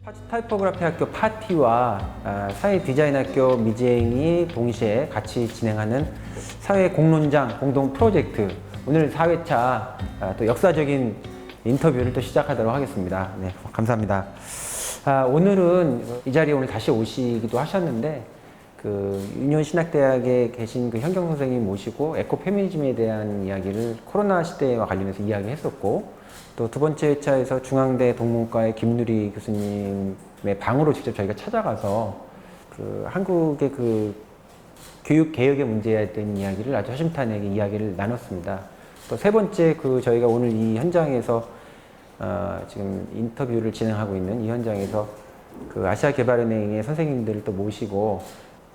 타이포그래피 학교 파티와 사회 디자인 학교 미쟁이 동시에 같이 진행하는 사회 공론장 공동 프로젝트, 오늘 4회차 또 역사적인 인터뷰를 또 시작하도록 하겠습니다. 네, 감사합니다. 오늘은 이 자리에 오늘 다시 오시기도 하셨는데 유니온신학대학에 계신 현경 선생님 모시고 에코 페미니즘에 대한 이야기를 코로나 시대와 관련해서 이야기했었고, 또 두 번째 회차에서 중앙대 동문과의 김누리 교수님의 방으로 직접 저희가 찾아가서 한국의 교육 개혁의 문제에 대한 이야기를 아주 허심탄회하게 이야기를 나눴습니다. 또 세 번째 저희가 오늘 이 현장에서 지금 인터뷰를 진행하고 있는 이 현장에서 아시아개발은행의 선생님들을 또 모시고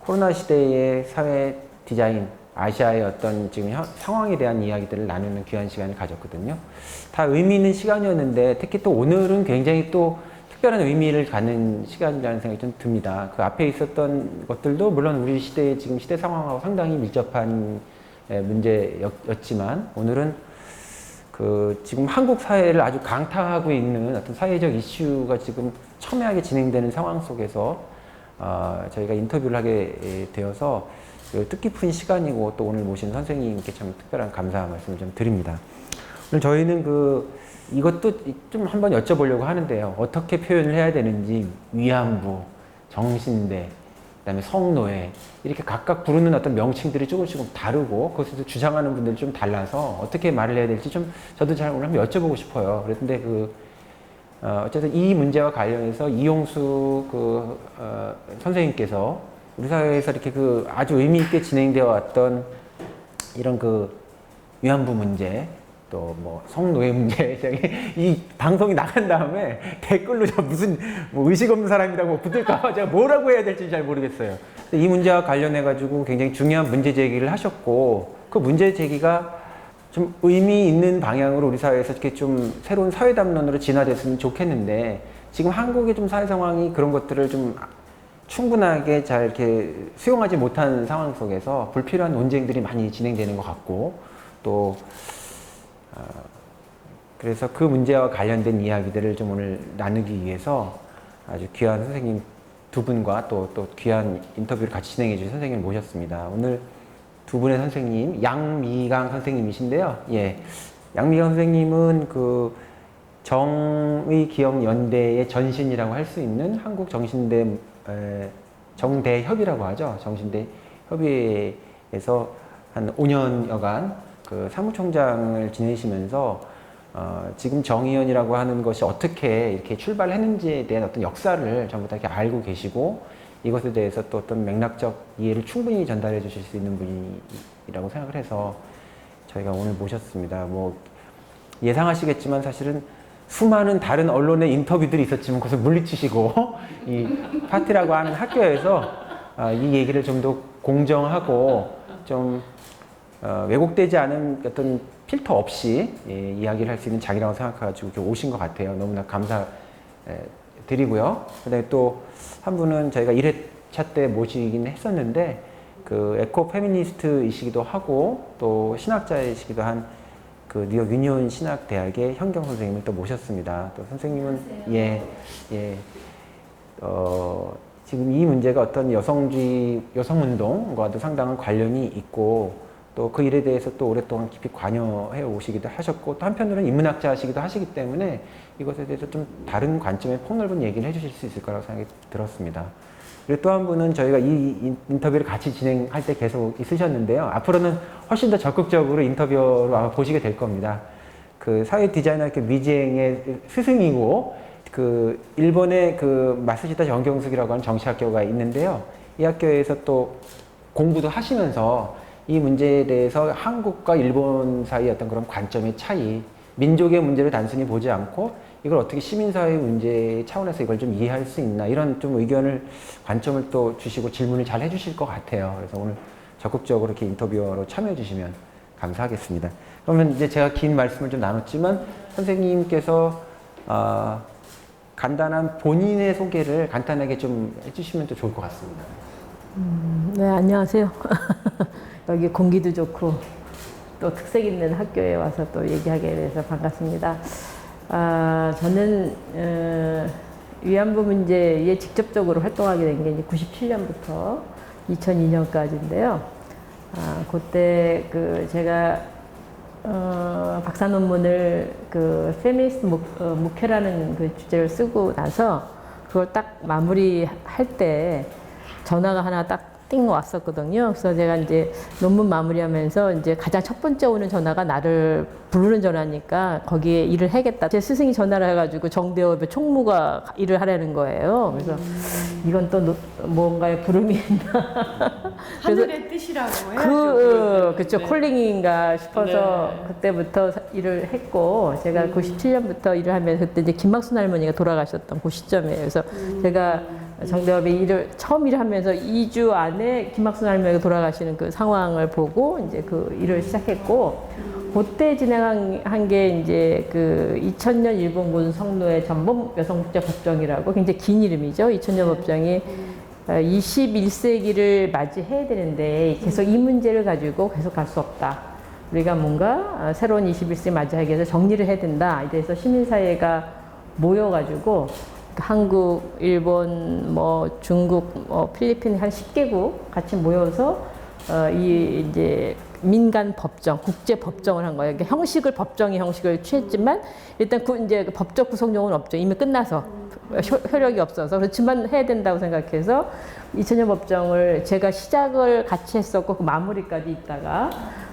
코로나 시대의 사회 디자인, 아시아의 어떤 지금 상황에 대한 이야기들을 나누는 귀한 시간을 가졌거든요. 다 의미 있는 시간이었는데 특히 또 오늘은 굉장히 또 특별한 의미를 갖는 시간이라는 생각이 좀 듭니다. 그 앞에 있었던 것들도 물론 우리 시대의 지금 시대 상황하고 상당히 밀접한 문제였지만, 오늘은 지금 한국 사회를 아주 강타하고 있는 어떤 사회적 이슈가 지금 첨예하게 진행되는 상황 속에서 저희가 인터뷰를 하게 되어서 뜻깊은 시간이고, 또 오늘 모신 선생님께 참 특별한 감사 말씀을 좀 드립니다. 오늘 저희는 이것도 좀 한번 여쭤보려고 하는데요. 어떻게 표현을 해야 되는지 위안부, 정신대, 그다음에 성노예, 이렇게 각각 부르는 어떤 명칭들이 조금씩 다르고 그것에서 주장하는 분들이 좀 달라서 어떻게 말을 해야 될지 좀 저도 잘 오늘 한번 여쭤보고 싶어요. 그런데 어쨌든 이 문제와 관련해서 이용수 선생님께서 우리 사회에서 이렇게 아주 의미 있게 진행되어 왔던 이런 위안부 문제, 또 성노예 문제, 이 방송이 나간 다음에 댓글로 저 무슨 의식 없는 사람이라고 붙을까봐 제가 뭐라고 해야 될지 잘 모르겠어요. 이 문제와 관련해가지고 굉장히 중요한 문제 제기를 하셨고, 그 문제 제기가 좀 의미 있는 방향으로 우리 사회에서 이렇게 좀 새로운 사회 담론으로 진화됐으면 좋겠는데, 지금 한국의 좀 사회 상황이 그런 것들을 좀 충분하게 잘 이렇게 수용하지 못한 상황 속에서 불필요한 논쟁들이 많이 진행되는 것 같고, 또 그래서 그 문제와 관련된 이야기들을 좀 오늘 나누기 위해서 아주 귀한 선생님 두 분과 또 귀한 인터뷰를 같이 진행해 주신 선생님을 모셨습니다. 오늘 두 분의 선생님, 양미강 선생님이신데요. 예, 양미강 선생님은 정의기억연대의 전신이라고 할 수 있는 한국 정대협이라고 하죠. 정신대 협의회에서 한 5년여간 사무총장을 지내시면서 지금 정의연이라고 하는 것이 어떻게 이렇게 출발했는지에 대한 어떤 역사를 전부 다 이렇게 알고 계시고, 이것에 대해서 또 어떤 맥락적 이해를 충분히 전달해 주실 수 있는 분이라고 생각을 해서 저희가 오늘 모셨습니다. 예상하시겠지만 사실은 수많은 다른 언론의 인터뷰들이 있었지만 그것을 물리치시고 이 파티라고 하는 학교에서 이 얘기를 좀 더 공정하고 좀 왜곡되지 않은 어떤 필터 없이 이야기를 할 수 있는 자리라고 생각해가지고 이렇게 오신 것 같아요. 너무나 감사드리고요. 그다음에 또 한 분은 저희가 1회차 때 모시긴 했었는데 에코 페미니스트이시기도 하고 또 신학자이시기도 한 뉴욕 유니온 신학대학의 현경 선생님을 또 모셨습니다. 또 선생님은 지금 이 문제가 어떤 여성운동과도 상당한 관련이 있고, 또 그 일에 대해서 또 오랫동안 깊이 관여해 오시기도 하셨고, 또 한편으로는 인문학자시기도 하시기 때문에 이것에 대해서 좀 다른 관점의 폭넓은 얘기를 해주실 수 있을 거라고 생각이 들었습니다. 그리고 또 한 분은 저희가 이 인터뷰를 같이 진행할 때 계속 있으셨는데요. 앞으로는 훨씬 더 적극적으로 인터뷰로 아마 보시게 될 겁니다. 사회 디자인학교 미쟁의 스승이고, 일본의 마스시타 정경숙이라고 하는 정치학교가 있는데요. 이 학교에서 또 공부도 하시면서 이 문제에 대해서 한국과 일본 사이의 어떤 그런 관점의 차이, 민족의 문제를 단순히 보지 않고 이걸 어떻게 시민사회 문제 차원에서 이걸 좀 이해할 수 있나, 이런 좀 관점을 또 주시고 질문을 잘 해주실 것 같아요. 그래서 오늘 적극적으로 이렇게 인터뷰로 참여해 주시면 감사하겠습니다. 그러면 이제 제가 긴 말씀을 좀 나눴지만 선생님께서 간단한 본인의 소개를 간단하게 좀 해주시면 또 좋을 것 같습니다. 네, 안녕하세요. 여기 공기도 좋고 또 특색 있는 학교에 와서 또 얘기하게 돼서 반갑습니다. 저는 위안부 문제에 직접적으로 활동하게 된 게 이제 97년부터 2002년까지인데요. 그때 제가 박사 논문을 페미니스트 목회라는 주제를 쓰고 나서 그걸 딱 마무리할 때 전화가 하나 딱 띵 왔었거든요. 그래서 제가 이제 논문 마무리하면서 이제 가장 첫 번째 오는 전화가 나를 부르는 전화니까 거기에 일을 해야겠다. 제 스승이 전화를 해가지고 정대협의 총무가 일을 하라는 거예요. 그래서 이건 또 뭔가의 부름이 있나. 하늘의 뜻이라고 해야죠. 그렇죠. 네. 콜링인가 싶어서 네. 그때부터 일을 했고, 제가 97년부터 일을 하면서 그때 이제 김학순 할머니가 돌아가셨던 그 시점이에요. 그래서 제가 정대협에 처음 일을 하면서 2주 안에 김학순 할머니가 돌아가시는 그 상황을 보고 이제 그 일을 시작했고, 그때 진행한 게 이제 2000년 일본군 성노예 전범 여성복지 법정이라고 굉장히 긴 이름이죠. 2000년 법정이 21세기를 맞이해야 되는데 계속 이 문제를 가지고 계속 갈 수 없다. 우리가 뭔가 새로운 21세기 맞이하기 위해서 정리를 해야 된다. 이래서 시민사회가 모여가지고 한국, 일본, 중국, 필리핀 한 10개국 같이 모여서 이제 민간 법정, 국제 법정을 한 거예요. 그러니까 형식을 법정의 형식을 취했지만 일단 이제 법적 구성력은 없죠. 이미 끝나서 효력이 없어서. 그렇지만 해야 된다고 생각해서 2000년 법정을 제가 시작을 같이 했었고 그 마무리까지 있다가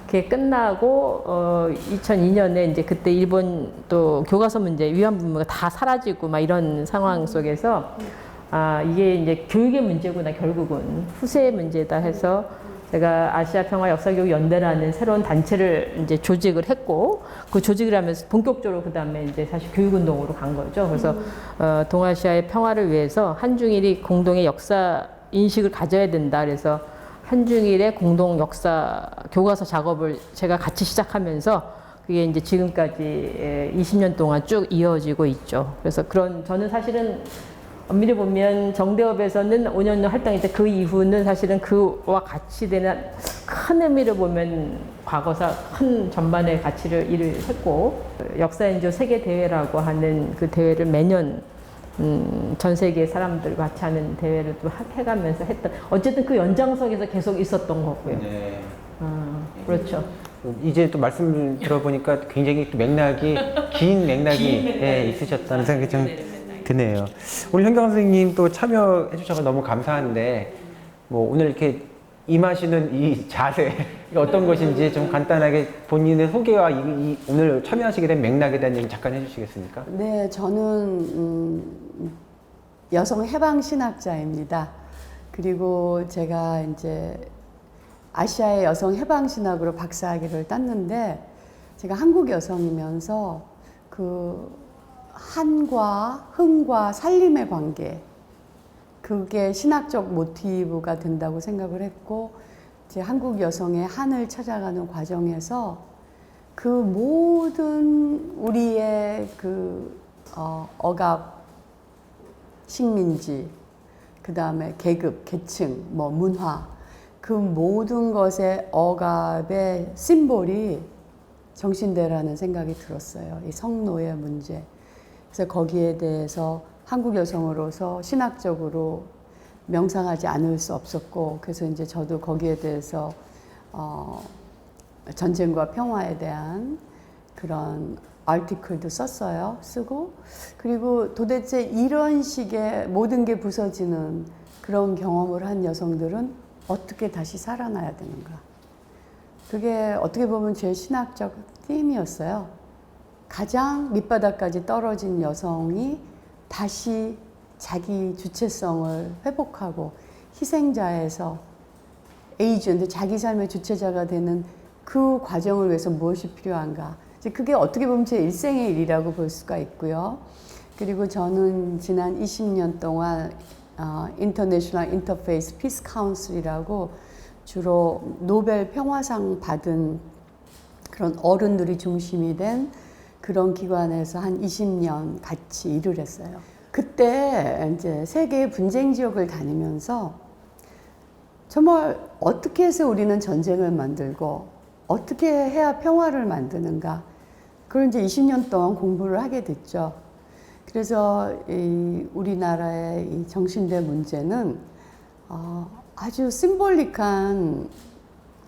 그게 끝나고 2002년에 이제 그때 일본 또 교과서 문제, 위안부 문제가 다 사라지고 막 이런 상황 속에서 이게 이제 교육의 문제구나 결국은 후세의 문제다 해서 제가 아시아 평화 역사교육 연대라는 새로운 단체를 이제 조직을 했고 그 조직을 하면서 본격적으로 그 다음에 이제 사실 교육운동으로 간 거죠. 그래서 동아시아의 평화를 위해서 한중일이 공동의 역사 인식을 가져야 된다. 그래서 한중일의 공동 역사 교과서 작업을 제가 같이 시작하면서 그게 이제 지금까지 20년 동안 쭉 이어지고 있죠. 그래서 저는 사실은 엄밀히 보면 정대협에서는 5년 활동했는데 그 이후는 사실은 그와 같이 되는 큰 의미를 보면 과거사 큰 전반의 가치를 일을 했고 역사연조 세계대회라고 하는 그 대회를 매년 전 세계 사람들과 같이 하는 대회를 또 해가면서 했던 어쨌든 그 연장선에서 계속 있었던 거고요. 네. 그렇죠. 이제 또 말씀을 들어보니까 굉장히 또 긴 맥락이 있으셨다는 생각이 좀 드네요. 오늘 현경 선생님 또 참여해 주셔서 너무 감사한데 오늘 이렇게 임하시는 이 자세 어떤 것인지 좀 간단하게 본인의 소개와 오늘 참여하시게 된 맥락에 대한 얘기 잠깐 해주시겠습니까? 네, 저는 여성 해방 신학자입니다. 그리고 제가 이제 아시아의 여성 해방 신학으로 박사학위를 땄는데 제가 한국 여성이면서 한과 흥과 살림의 관계 그게 신학적 모티브가 된다고 생각을 했고 제 한국 여성의 한을 찾아가는 과정에서 그 모든 우리의 억압, 식민지, 그 다음에 계급, 계층, 문화 그 모든 것의 억압의 심볼이 정신대라는 생각이 들었어요. 이 성노예 문제. 그래서 거기에 대해서 한국 여성으로서 신학적으로 명상하지 않을 수 없었고, 그래서 이제 저도 거기에 대해서 전쟁과 평화에 대한 그런 아티클도 쓰고, 그리고 도대체 이런 식의 모든 게 부서지는 그런 경험을 한 여성들은 어떻게 다시 살아나야 되는가. 그게 어떻게 보면 제 신학적 팀이었어요. 가장 밑바닥까지 떨어진 여성이 다시 자기 주체성을 회복하고 희생자에서 에이전트, 자기 삶의 주체자가 되는 그 과정을 위해서 무엇이 필요한가. 그게 어떻게 보면 제 일생의 일이라고 볼 수가 있고요. 그리고 저는 지난 20년 동안 인터내셔널 인터페이스 피스 카운슬이라고 주로 노벨 평화상 받은 그런 어른들이 중심이 된 그런 기관에서 한 20년 같이 일을 했어요. 그때 이제 세계의 분쟁 지역을 다니면서 정말 어떻게 해서 우리는 전쟁을 만들고 어떻게 해야 평화를 만드는가. 그걸 이제 20년 동안 공부를 하게 됐죠. 그래서 이 우리나라의 이 정신대 문제는 아주 심볼릭한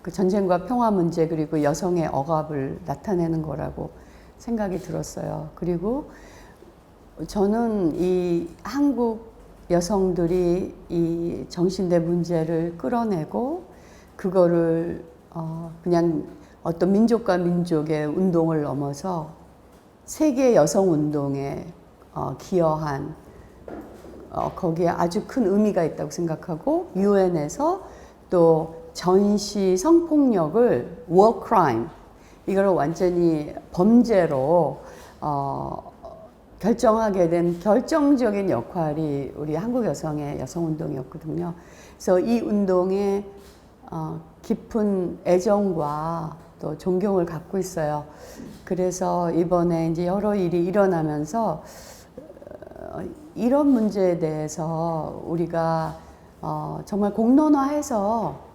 그 전쟁과 평화 문제 그리고 여성의 억압을 나타내는 거라고 생각이 들었어요. 그리고 저는 이 한국 여성들이 이 정신대 문제를 끌어내고 그거를 그냥 어떤 민족과 민족의 운동을 넘어서 세계 여성 운동에 기여한 거기에 아주 큰 의미가 있다고 생각하고 유엔에서 또 전시 성폭력을 war crime 이걸 완전히 범죄로 결정하게 된 결정적인 역할이 우리 한국 여성의 여성 운동이었거든요. 그래서 이 운동에 깊은 애정과 또 존경을 갖고 있어요. 그래서 이번에 이제 여러 일이 일어나면서 이런 문제에 대해서 우리가 정말 공론화해서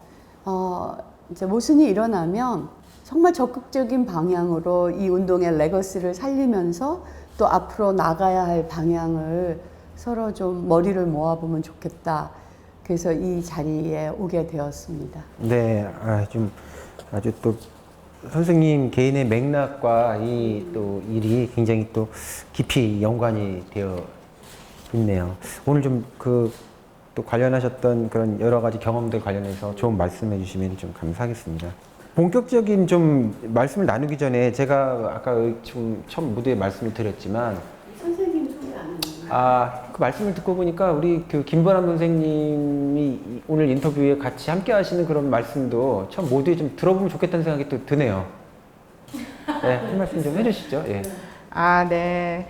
이제 무슨 일이 일어나면 정말 적극적인 방향으로 이 운동의 레거시를 살리면서 또 앞으로 나가야 할 방향을 서로 좀 머리를 모아보면 좋겠다. 그래서 이 자리에 오게 되었습니다. 네, 좀 아주 또 선생님 개인의 맥락과 이 또 일이 굉장히 또 깊이 연관이 되어 있네요. 오늘 좀 또 관련하셨던 그런 여러 가지 경험들 관련해서 좋은 말씀해 주시면 좀 감사하겠습니다. 본격적인 좀 말씀을 나누기 전에 제가 아까 좀 처음 무대에 말씀을 드렸지만 선생님 소개 안 했나요? 그 말씀을 듣고 보니까 우리 그 김보람 선생님이 오늘 인터뷰에 같이 함께 하시는 그런 말씀도 참 모두에 좀 들어보면 좋겠다는 생각이 또 드네요. 네, 한 말씀 좀 해주시죠. 예. 네.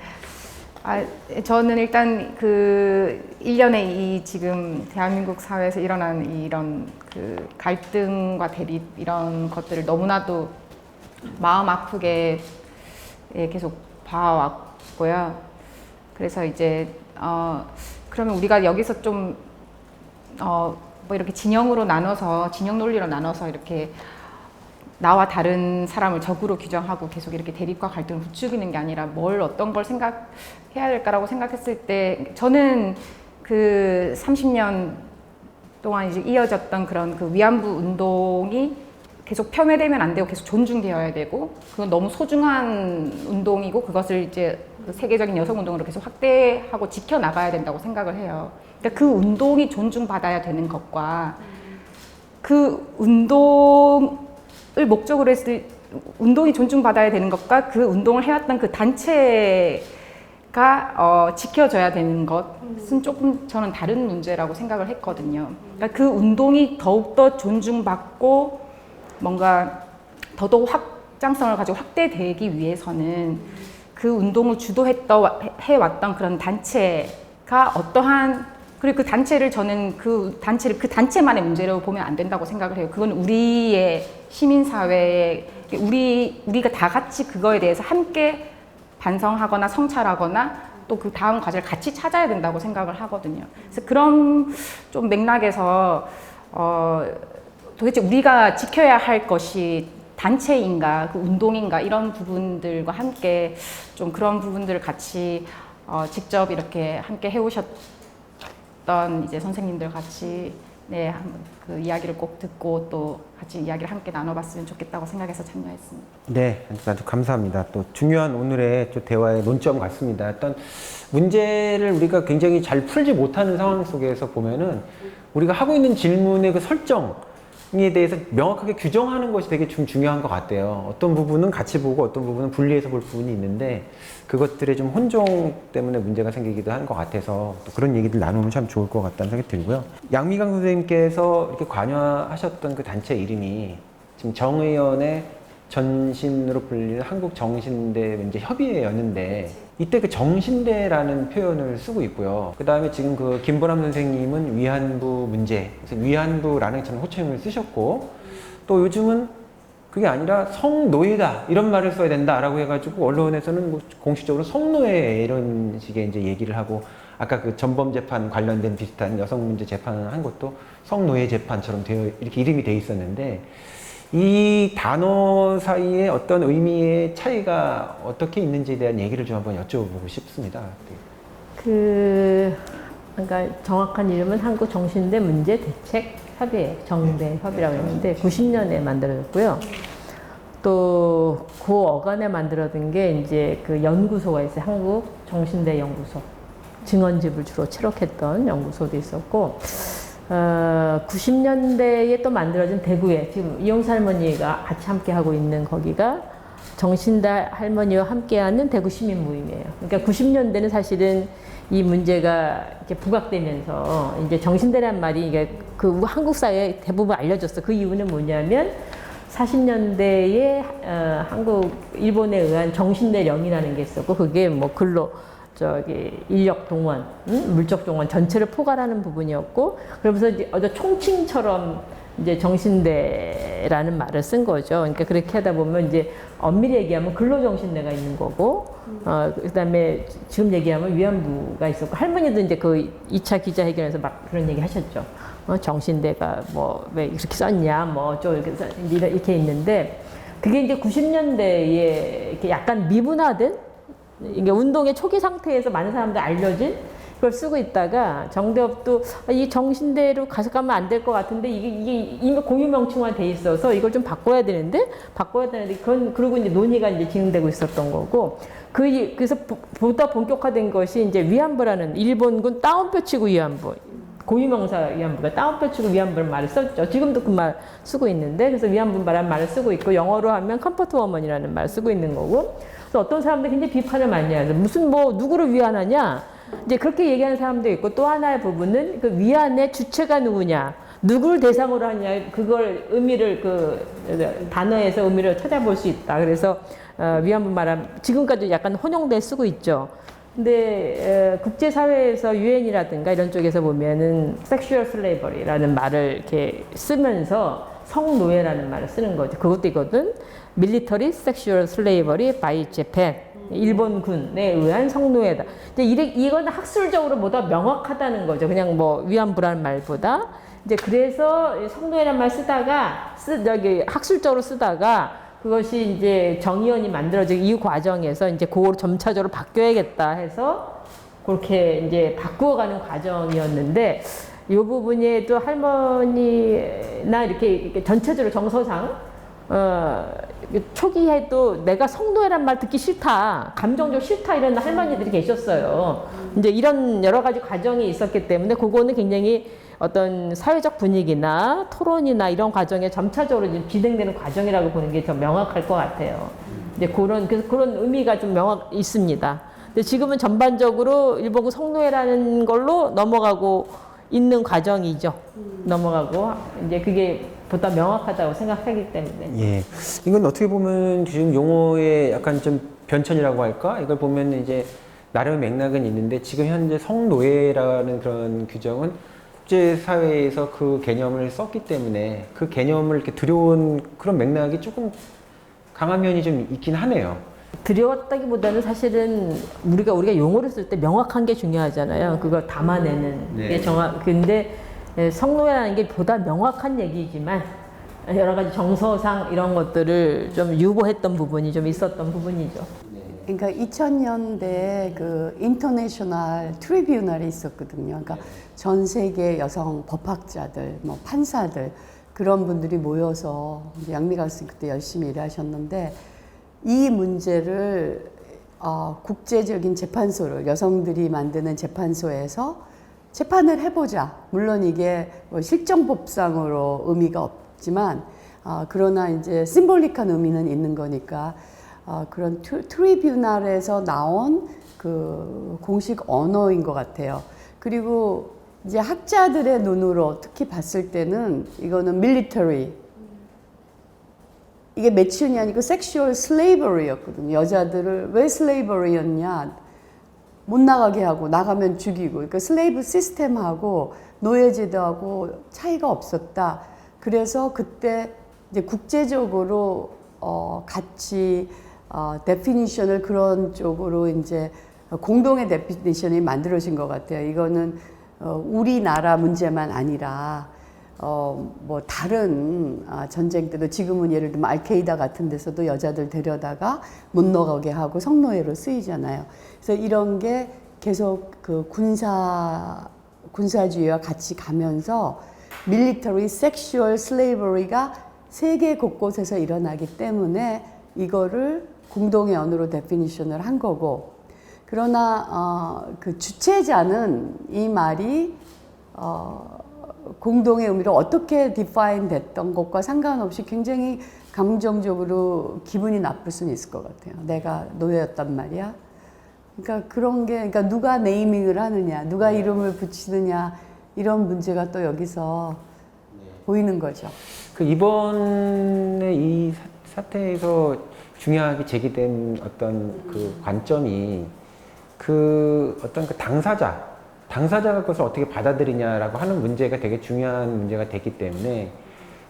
저는 일단 그 일련의 이 지금 대한민국 사회에서 일어난 이런 그 갈등과 대립 이런 것들을 너무나도 마음 아프게 계속 봐왔고요. 그래서 이제 그러면 우리가 여기서 좀 뭐 이렇게 진영으로 나눠서 진영 논리로 나눠서 이렇게 나와 다른 사람을 적으로 규정하고 계속 이렇게 대립과 갈등을 부추기는 게 아니라 뭘 어떤 걸 생각해야 될까라고 생각했을 때 저는 그 30년 동안 이제 이어졌던 그런 그 위안부 운동이 계속 폄훼되면 안 되고 계속 존중되어야 되고 그건 너무 소중한 운동이고 그것을 이제 세계적인 여성 운동으로 계속 확대하고 지켜나가야 된다고 생각을 해요. 그러니까 그 운동이 존중받아야 되는 것과 그 운동을 목적으로 했을 운동이 존중받아야 되는 것과 그 운동을 해왔던 그 단체가 지켜져야 되는 것은 조금 저는 다른 문제라고 생각을 했거든요. 그러니까 그 운동이 더욱더 존중받고 뭔가 더더욱 확장성을 가지고 확대되기 위해서는 그 운동을 해왔던 그런 단체가 어떠한 그리고 그 단체를 저는 그 단체만의 문제로 보면 안 된다고 생각을 해요. 그건 우리의 시민사회에 우리가 다 같이 그거에 대해서 함께 반성하거나 성찰하거나 또 그 다음 과제를 같이 찾아야 된다고 생각을 하거든요. 그래서 그런 좀 맥락에서 도대체 우리가 지켜야 할 것이 단체인가, 그 운동인가 이런 부분들과 함께 좀 그런 부분들을 같이 직접 이렇게 함께 해오셨던 이제 선생님들 같이 그 이야기를 꼭 듣고 또 같이 이야기를 함께 나눠봤으면 좋겠다고 생각해서 참여했습니다. 네, 아주 감사합니다. 또 중요한 오늘의 또 대화의 논점 같습니다. 어떤 문제를 우리가 굉장히 잘 풀지 못하는 상황 속에서 보면은 우리가 하고 있는 질문의 그 설정에 대해서 명확하게 규정하는 것이 되게 좀 중요한 것 같아요. 어떤 부분은 같이 보고 어떤 부분은 분리해서 볼 부분이 있는데 그것들의 좀 혼종 때문에 문제가 생기기도 하는 것 같아서 또 그런 얘기들 나누면 참 좋을 것 같다는 생각이 들고요. 양미강 선생님께서 이렇게 관여하셨던 그 단체 이름이 지금 정의연의 전신으로 불리는 한국정신대 이제 협의회였는데 이때 그 정신대라는 표현을 쓰고 있고요. 그 다음에 지금 그 김보람 선생님은 위안부 문제, 그래서 위안부라는 저는 호칭을 쓰셨고 또 요즘은 그게 아니라 성노예다 이런 말을 써야 된다라고 해가지고 언론에서는 뭐 공식적으로 성노예 이런 식의 이제 얘기를 하고 아까 그 전범 재판 관련된 비슷한 여성 문제 재판을 한 것도 성노예 재판처럼 이렇게 이름이 돼 있었는데 이 단어 사이에 어떤 의미의 차이가 어떻게 있는지에 대한 얘기를 좀 한번 여쭤보고 싶습니다. 그러니까 정확한 이름은 한국정신대 문제대책협의회, 정대협이라고 했는데 90년에 만들어졌고요. 또 그 어간에 만들어진 게 이제 그 연구소가 있어요. 한국정신대 연구소. 증언집을 주로 채록했던 연구소도 있었고, 90년대에 또 만들어진 대구에 지금 이용사 할머니가 같이 함께 하고 있는 거기가 정신대 할머니와 함께하는 대구 시민 모임이에요. 그러니까 90년대는 사실은 이 문제가 이렇게 부각되면서 이제 정신대란 말이 이게 그 한국 사회에 대부분 알려졌어. 그 이유는 뭐냐면 40년대에 한국 일본에 의한 정신대령이라는 게 있었고 그게 뭐 근로 인력 동원, 물적 동원 전체를 포괄하는 부분이었고 그러면서 이제 총칭처럼 이제 정신대라는 말을 쓴 거죠. 그러니까 그렇게 하다 보면 이제 엄밀히 얘기하면 근로정신대가 있는 거고, 그다음에 지금 얘기하면 위안부가 있었고 할머니도 이제 그 2차 기자회견에서 막 그런 얘기 하셨죠. 정신대가 뭐 왜 이렇게 썼냐, 뭐 좀 이렇게 있는데 그게 이제 90년대에 이렇게 약간 미분화된 이게 운동의 초기 상태에서 많은 사람들 알려진 그걸 쓰고 있다가 정대협도 이 정신대로 가면 안 될 것 같은데 이게 이미 고유명칭화 돼 있어서 이걸 좀 바꿔야 되는데 그리고 이제 논의가 이제 진행되고 있었던 거고 그래서 보다 본격화된 것이 이제 위안부라는 일본군 따옴표 치고 위안부 고유명사 위안부가 따옴표 치고 위안부라는 말을 썼죠. 지금도 그 말 쓰고 있는데 그래서 위안부라는 말을 쓰고 있고 영어로 하면 컴포트 워먼이라는 말을 쓰고 있는 거고 그래서 어떤 사람들이 굉장히 비판을 많이 하죠. 무슨 뭐 누구를 위안하냐 이제 그렇게 얘기하는 사람도 있고 또 하나의 부분은 그 위안의 주체가 누구냐 누구를 대상으로 하냐 그걸 의미를 그 단어에서 의미를 찾아볼 수 있다. 그래서 위안부 말하면 지금까지 약간 혼용돼 쓰고 있죠. 근데 국제사회에서 유엔이라든가 이런 쪽에서 보면은 섹슈얼 슬레이버리라는 말을 이렇게 쓰면서 성노예라는 말을 쓰는 거죠. 그것도 이거든. 밀리터리 섹슈얼 슬레이버리 바이 재팬 일본군에 의한 성노예다. 이건 학술적으로 보다 명확하다는 거죠. 그냥 뭐 위안부라는 말보다. 이제 그래서 성노예라는 말 쓰다가 학술적으로 쓰다가 그것이 이제 정의원이 만들어진 이 과정에서 이제 그걸 점차적으로 바뀌어야겠다 해서 그렇게 이제 바꾸어가는 과정이었는데 이 부분에도 할머니나 이렇게 전체적으로 정서상 초기에도 내가 성노예란 말 듣기 싫다, 감정적으로 싫다 이런 할머니들이 계셨어요. 이제 이런 여러 가지 과정이 있었기 때문에 그거는 굉장히 어떤 사회적 분위기나 토론이나 이런 과정에 점차적으로 진행되는 과정이라고 보는 게 더 명확할 것 같아요. 이제 그런 의미가 좀 있습니다. 근데 지금은 전반적으로 일본군 성노예라는 걸로 넘어가고 있는 과정이죠. 넘어가고 이제 그게 보다 명확하다고 생각하기 때문에. 예, 이건 어떻게 보면 지금 용어의 약간 좀 변천이라고 할까? 이걸 보면 이제 나름의 맥락은 있는데 지금 현재 성노예라는 그런 규정은 국제사회에서 그 개념을 썼기 때문에 그 개념을 이렇게 들여온 그런 맥락이 조금 강한 면이 좀 있긴 하네요. 들여왔다기보다는 사실은 우리가 용어를 쓸 때 명확한 게 중요하잖아요. 그걸 담아내는 게 근데 성노예라는 게 보다 명확한 얘기지만 여러 가지 정서상 이런 것들을 좀 유보했던 부분이 좀 있었던 부분이죠. 그러니까 2000년대에 그 인터내셔널 트리뷰널이 있었거든요. 그러니까 전 세계 여성 법학자들, 뭐 판사들 그런 분들이 모여서 양미 갈슨 그때 열심히 일하셨는데 이 문제를 국제적인 재판소를 여성들이 만드는 재판소에서 재판을 해보자. 물론 이게 뭐 실정법상으로 의미가 없지만 그러나 이제 심볼릭한 의미는 있는 거니까 그런 트리뷰널에서 나온 그 공식 언어인 것 같아요. 그리고 이제 학자들의 눈으로 특히 봤을 때는 이거는 밀리터리 이게 매춘이 아니고 섹슈얼 슬레이버리였거든요. 여자들을 왜 슬레이버리였냐? 못 나가게 하고 나가면 죽이고 그러니까 슬레이브 시스템하고 노예제도하고 차이가 없었다. 그래서 그때 이제 국제적으로 같이 데피니션을 그런 쪽으로 이제 공동의 데피니션이 만들어진 것 같아요. 이거는 우리나라 문제만 아니라 뭐 다른 전쟁 때도 지금은 예를 들면 알케이다 같은 데서도 여자들 데려다가 못 나가게 하고 성노예로 쓰이잖아요. 그래서 이런 게 계속 그 군사주의와 같이 가면서 밀리터리 섹슈얼 슬레이버리가 세계 곳곳에서 일어나기 때문에 이거를 공동의 언어로 데피니션을 한 거고, 그러나 그 주체자는 이 말이 공동의 의미로 어떻게 디파인 됐던 것과 상관없이 굉장히 감정적으로 기분이 나쁠 수는 있을 것 같아요. 내가 노예였단 말이야. 그러니까 그런 게, 그러니까 누가 네이밍을 하느냐, 누가 이름을 붙이느냐, 이런 문제가 또 여기서 보이는 거죠. 그 이번에 이 사태에서 중요하게 제기된 어떤 그 관점이 그 어떤 그 당사자가 그것을 어떻게 받아들이냐라고 하는 문제가 되게 중요한 문제가 됐기 때문에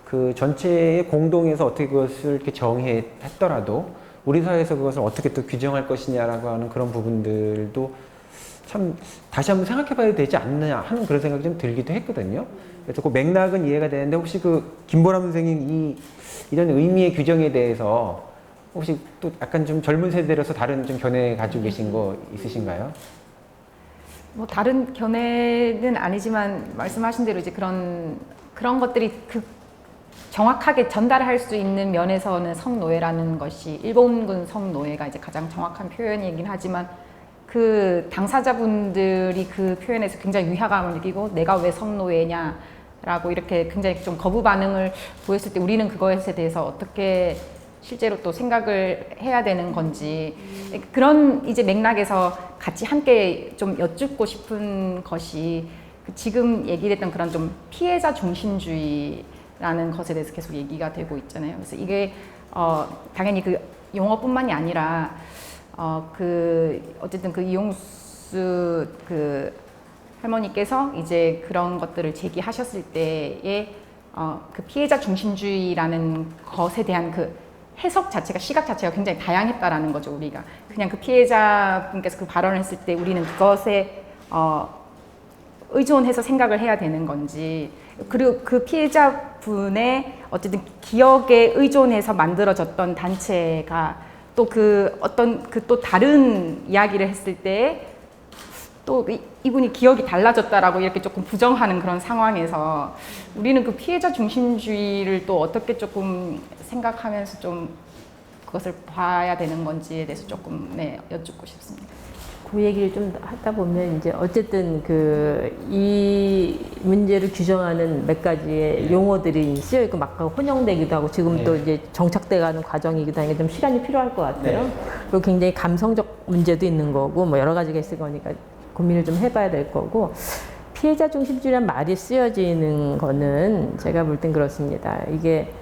그 전체의 공동에서 어떻게 그것을 이렇게 정의했더라도 우리 사회에서 그것을 어떻게 또 규정할 것이냐라고 하는 그런 부분들도 참 다시 한번 생각해 봐야 되지 않느냐 하는 그런 생각이 좀 들기도 했거든요. 그래서 그 맥락은 이해가 되는데 혹시 그 김보람 선생님 이런 의미의 규정에 대해서 혹시 또 약간 좀 젊은 세대로서 다른 좀 견해 가지고 계신 거 있으신가요? 뭐 다른 견해는 아니지만 말씀하신 대로 이제 그런 것들이 정확하게 전달할 수 있는 면에서는 성노예라는 것이 일본군 성노예가 이제 가장 정확한 표현이긴 하지만 그 당사자분들이 그 표현에서 굉장히 위화감을 느끼고 내가 왜 성노예냐라고 이렇게 굉장히 좀 거부 반응을 보였을 때 우리는 그거에 대해서 어떻게 실제로 또 생각을 해야 되는 건지 그런 이제 맥락에서 같이 함께 좀 여쭙고 싶은 것이 지금 얘기했던 그런 좀 피해자 중심주의라는 것에 대해서 계속 얘기가 되고 있잖아요. 그래서 이게 당연히 그 용어뿐만이 아니라 어쨌든 그 이용수 그 할머니께서 이제 그런 것들을 제기하셨을 때에 그 피해자 중심주의라는 것에 대한 그 해석 자체가 시각 자체가 굉장히 다양했다라는 거죠. 우리가 그냥 그 피해자분께서 그 발언을 했을 때 우리는 그것에 의존해서 생각을 해야 되는 건지 그리고 그 피해자분의 어쨌든 기억에 의존해서 만들어졌던 단체가 또 그 어떤 그 또 다른 이야기를 했을 때 또 이분이 기억이 달라졌다라고 이렇게 조금 부정하는 그런 상황에서 우리는 그 피해자 중심주의를 또 어떻게 조금 생각하면서 좀 그것을 봐야 되는 건지에 대해서 조금 여쭙고 싶습니다. 그 얘기를 좀 하다 보면 이제 어쨌든 이 문제를 규정하는 몇 가지의 용어들이 쓰여 있고 막 혼용되기도 하고 지금 또 이제 정착돼가는 과정이기도 하니까 좀 시간이 필요할 것 같아요. 그리고 굉장히 감성적 문제도 있는 거고 뭐 여러 가지가 있을 거니까 고민을 좀 해봐야 될 거고 피해자 중심주의란 말이 쓰여지는 거는 제가 볼 땐 그렇습니다. 이게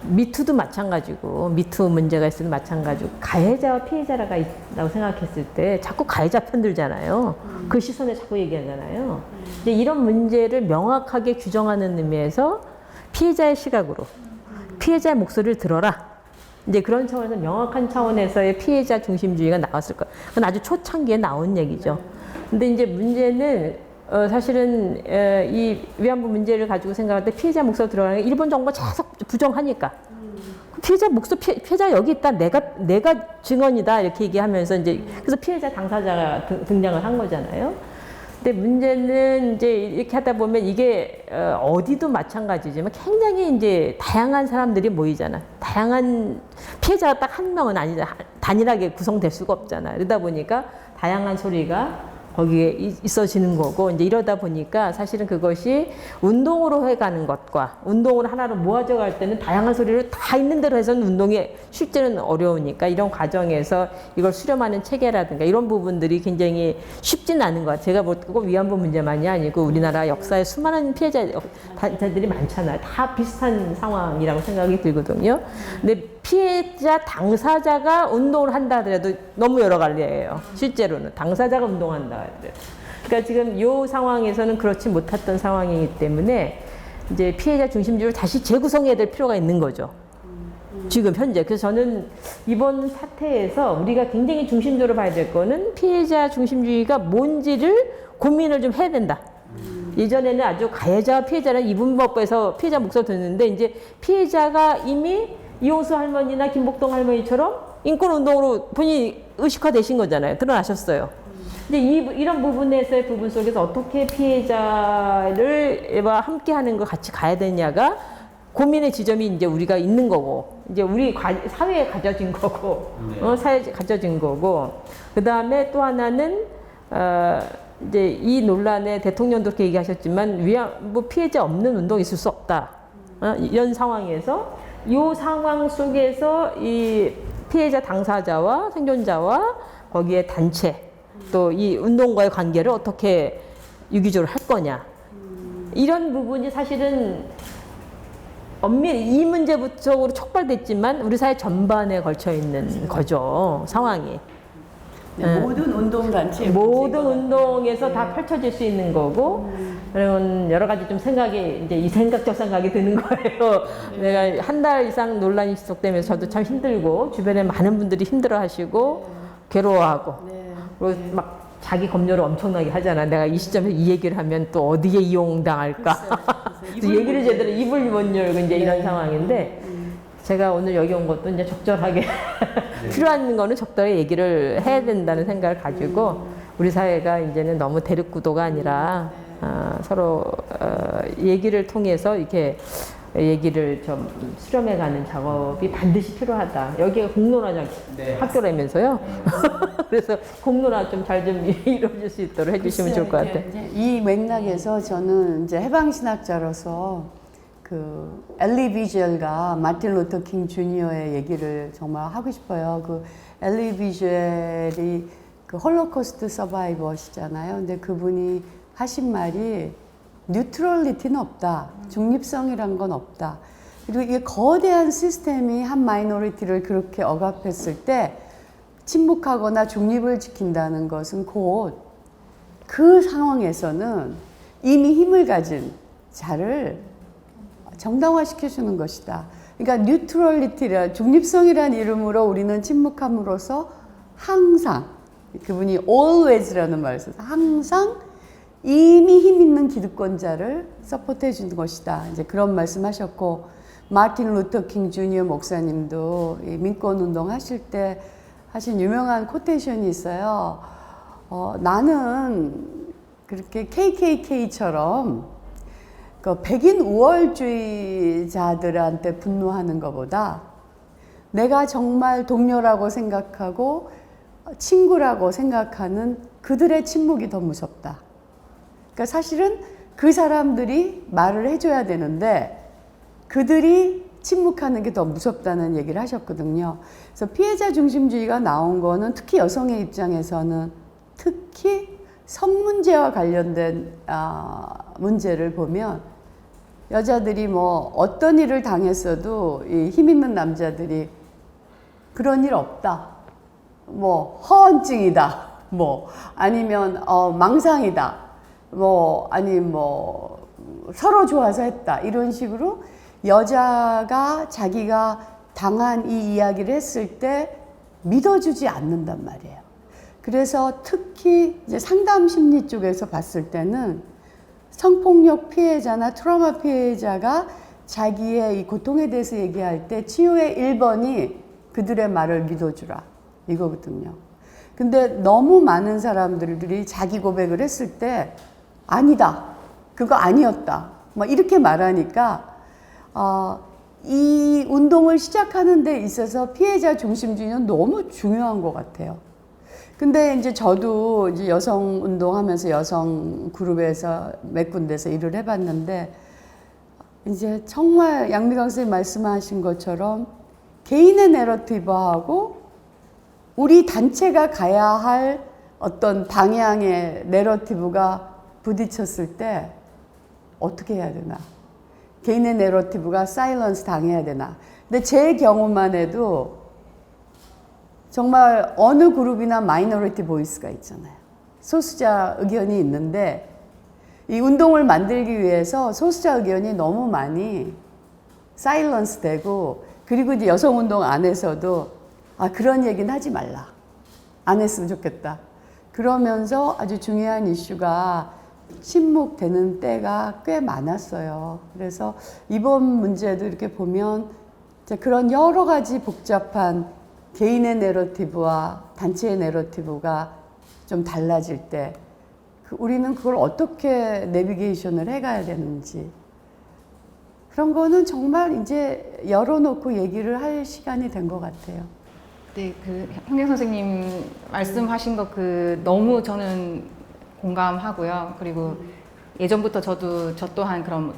미투도 마찬가지고 미투 문제가 있을 때 마찬가지고 가해자와 피해자가 있다고 생각했을 때 자꾸 가해자 편 들잖아요. 그 시선에 자꾸 얘기하잖아요. 이제 이런 문제를 명확하게 규정하는 의미에서 피해자의 시각으로 피해자의 목소리를 들어라. 이제 그런 차원에서 명확한 차원에서의 피해자 중심주의가 나왔을 거예요. 그건 아주 초창기에 나온 얘기죠. 근데 이제 문제는 사실은 이 위안부 문제를 가지고 생각할 때 피해자 목소리 들어가는 게 일본 정부가 계속 부정하니까 피해자 목소리 피해자 여기 있다 내가 증언이다 이렇게 얘기하면서 이제 그래서 피해자 당사자가 등장을 한 거잖아요. 근데 문제는 이제 이렇게 하다 보면 이게 어디도 마찬가지지만 굉장히 이제 다양한 사람들이 모이잖아. 다양한 피해자가 딱 한 명은 아니잖아. 단일하게 구성될 수가 없잖아. 그러다 보니까 다양한 소리가 거기에 있어지는 거고 이제 이러다 보니까 사실은 그것이 운동으로 해가는 것과 운동으로 하나로 모아져 갈 때는 다양한 소리를 다 있는 대로 해서는 운동이 실제는 어려우니까 이런 과정에서 이걸 수렴하는 체계라든가 이런 부분들이 굉장히 쉽지는 않은 것 같아요. 제가 볼 때 꼭 위안부 문제만이 아니고 우리나라 역사에 수많은 피해자들이 많잖아요. 다 비슷한 상황이라고 생각이 들거든요. 근데 피해자 당사자가 운동을 한다 하더라도 너무 여러 갈래예요. 실제로는 당사자가 운동한다 하더라도. 그러니까 지금 이 상황에서는 그렇지 못했던 상황이기 때문에 이제 피해자 중심주의를 다시 재구성해야 될 필요가 있는 거죠. 지금 현재. 그래서 저는 이번 사태에서 우리가 굉장히 중심적으로 봐야 될 거는 피해자 중심주의가 뭔지를 고민을 좀 해야 된다. 예전에는 아주 가해자와 피해자는 이분법에서 피해자 목소리 듣는데 이제 피해자가 이미 이용수 할머니나 김복동 할머니처럼 인권운동으로 본인이 의식화되신 거잖아요. 드러나셨어요. 근데 이런 부분에서의 부분 속에서 어떻게 피해자를와 함께하는 걸 같이 가야 되냐가 고민의 지점이 이제 우리가 있는 거고, 이제 우리 사회에 가져진 거고, 사회에 가져진 거고, 그 다음에 또 하나는, 이제 이 논란에 대통령도 그렇게 얘기하셨지만, 위안부 피해자 없는 운동이 있을 수 없다. 이런 상황에서, 이 상황 속에서 이 피해자 당사자와 생존자와 거기에 단체, 또 이 운동과의 관계를 어떻게 유기적으로 할 거냐. 이런 부분이 사실은 엄밀히 이 문제부터 촉발됐지만 우리 사회 전반에 걸쳐 있는 거죠, 상황이. 네, 모든 운동단체 모든 운동에서 다 펼쳐질 수 있는 거고, 그런 여러 가지 좀 생각이, 이제 이 생각 저 생각이 드는 거예요. 내가 한 달 이상 논란이 지속되면서 저도 참 힘들고, 주변에 많은 분들이 힘들어 하시고, 괴로워하고, 그리고 막 자기 검열을 엄청나게 하잖아. 내가 이 시점에서 이 얘기를 하면 또 어디에 이용당할까. 또 얘기를 제대로 입을 못 열고 이제 이런 상황인데, 제가 오늘 여기 온 것도 이제 적절하게 필요한 거는 적절하게 얘기를 해야 된다는 생각을 가지고 우리 사회가 이제는 너무 대립구도가 아니라 서로 얘기를 통해서 이렇게 얘기를 좀 수렴해가는 작업이 반드시 필요하다. 여기가 공론화 학교라면서요. 그래서 공론화 좀 잘 좀 이루어질 수 있도록 해주시면 좋을 것 같아요. 이 맥락에서 저는 이제 해방신학자로서 그 엘리 비젤과 마틴 루터 킹 주니어의 얘기를 정말 하고 싶어요. 그 엘리 비젤이 그 홀로코스트 서바이버시잖아요. 근데 그분이 하신 말이 뉴트럴리티는 없다. 중립성이란 건 없다. 그리고 이게 거대한 시스템이 한 마이너리티를 그렇게 억압했을 때 침묵하거나 중립을 지킨다는 것은 곧 그 상황에서는 이미 힘을 가진 자를 정당화시켜주는 것이다. 그러니까 뉴트럴리티라 중립성이라는 이름으로 우리는 침묵함으로써 항상 그분이 always라는 말을 써서 항상 이미 힘 있는 기득권자를 서포트해 주는 것이다. 이제 그런 말씀하셨고, 마틴 루터 킹 주니어 목사님도 이 민권 운동 하실 때 하신 유명한 코테이션이 있어요. 나는 그렇게 KKK처럼 그 백인 우월주의자들한테 분노하는 것보다 내가 정말 동료라고 생각하고 친구라고 생각하는 그들의 침묵이 더 무섭다. 그러니까 사실은 그 사람들이 말을 해줘야 되는데 그들이 침묵하는 게 더 무섭다는 얘기를 하셨거든요. 그래서 피해자 중심주의가 나온 거는 특히 여성의 입장에서는 특히 성문제와 관련된 문제를 보면 여자들이 뭐 어떤 일을 당했어도 이 힘 있는 남자들이 그런 일 없다. 뭐 허언증이다. 뭐 아니면 망상이다. 뭐 아니 뭐 서로 좋아서 했다. 이런 식으로 여자가 자기가 당한 이 이야기를 했을 때 믿어주지 않는단 말이에요. 그래서 특히 이제 상담 심리 쪽에서 봤을 때는 성폭력 피해자나 트라우마 피해자가 자기의 이 고통에 대해서 얘기할 때 치유의 1번이 그들의 말을 믿어주라 이거거든요. 근데 너무 많은 사람들이 자기 고백을 했을 때 아니다, 그거 아니었다, 뭐 이렇게 말하니까 이 운동을 시작하는 데 있어서 피해자 중심주의는 너무 중요한 것 같아요. 근데 이제 저도 이제 여성 운동하면서 여성 그룹에서 몇 군데서 일을 해봤는데 이제 정말 양미강 선생님 말씀하신 것처럼 개인의 내러티브하고 우리 단체가 가야 할 어떤 방향의 내러티브가 부딪혔을 때 어떻게 해야 되나? 개인의 내러티브가 사일런스 당해야 되나? 근데 제 경우만 해도 정말 어느 그룹이나 마이너리티 보이스가 있잖아요. 소수자 의견이 있는데 이 운동을 만들기 위해서 소수자 의견이 너무 많이 사일런스 되고, 그리고 이제 여성 운동 안에서도 그런 얘기는 하지 말라. 안 했으면 좋겠다. 그러면서 아주 중요한 이슈가 침묵되는 때가 꽤 많았어요. 그래서 이번 문제도 이렇게 보면 이제 그런 여러 가지 복잡한 개인의 내러티브와 단체의 내러티브가 좀 달라질 때 우리는 그걸 어떻게 내비게이션을 해가야 되는지 그런 거는 정말 이제 열어놓고 얘기를 할 시간이 된 것 같아요. 네, 그 현경 선생님 말씀하신 거 너무 저는 공감하고요. 그리고 예전부터 저 또한 그런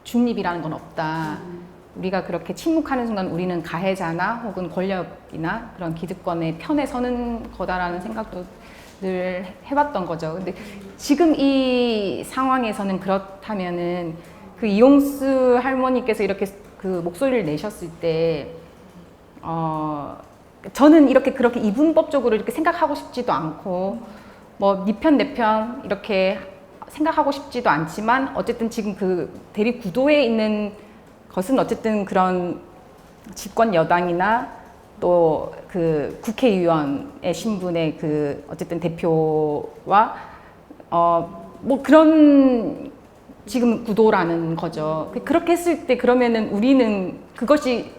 중립이라는 건 없다. 우리가 그렇게 침묵하는 순간 우리는 가해자나 혹은 권력이나 그런 기득권의 편에 서는 거다라는 생각도 늘 해봤던 거죠. 근데 지금 이 상황에서는 그렇다면은 그 이용수 할머니께서 이렇게 그 목소리를 내셨을 때, 저는 그렇게 이분법적으로 이렇게 생각하고 싶지도 않고, 뭐, 네 편, 내 편, 이렇게 생각하고 싶지도 않지만, 어쨌든 지금 그 대립 구도에 있는 것은 어쨌든 그런 집권 여당이나 또 그 국회의원의 신분의 그 어쨌든 대표와 뭐 그런 지금 구도라는 거죠. 그렇게 했을 때 그러면은 우리는 그것이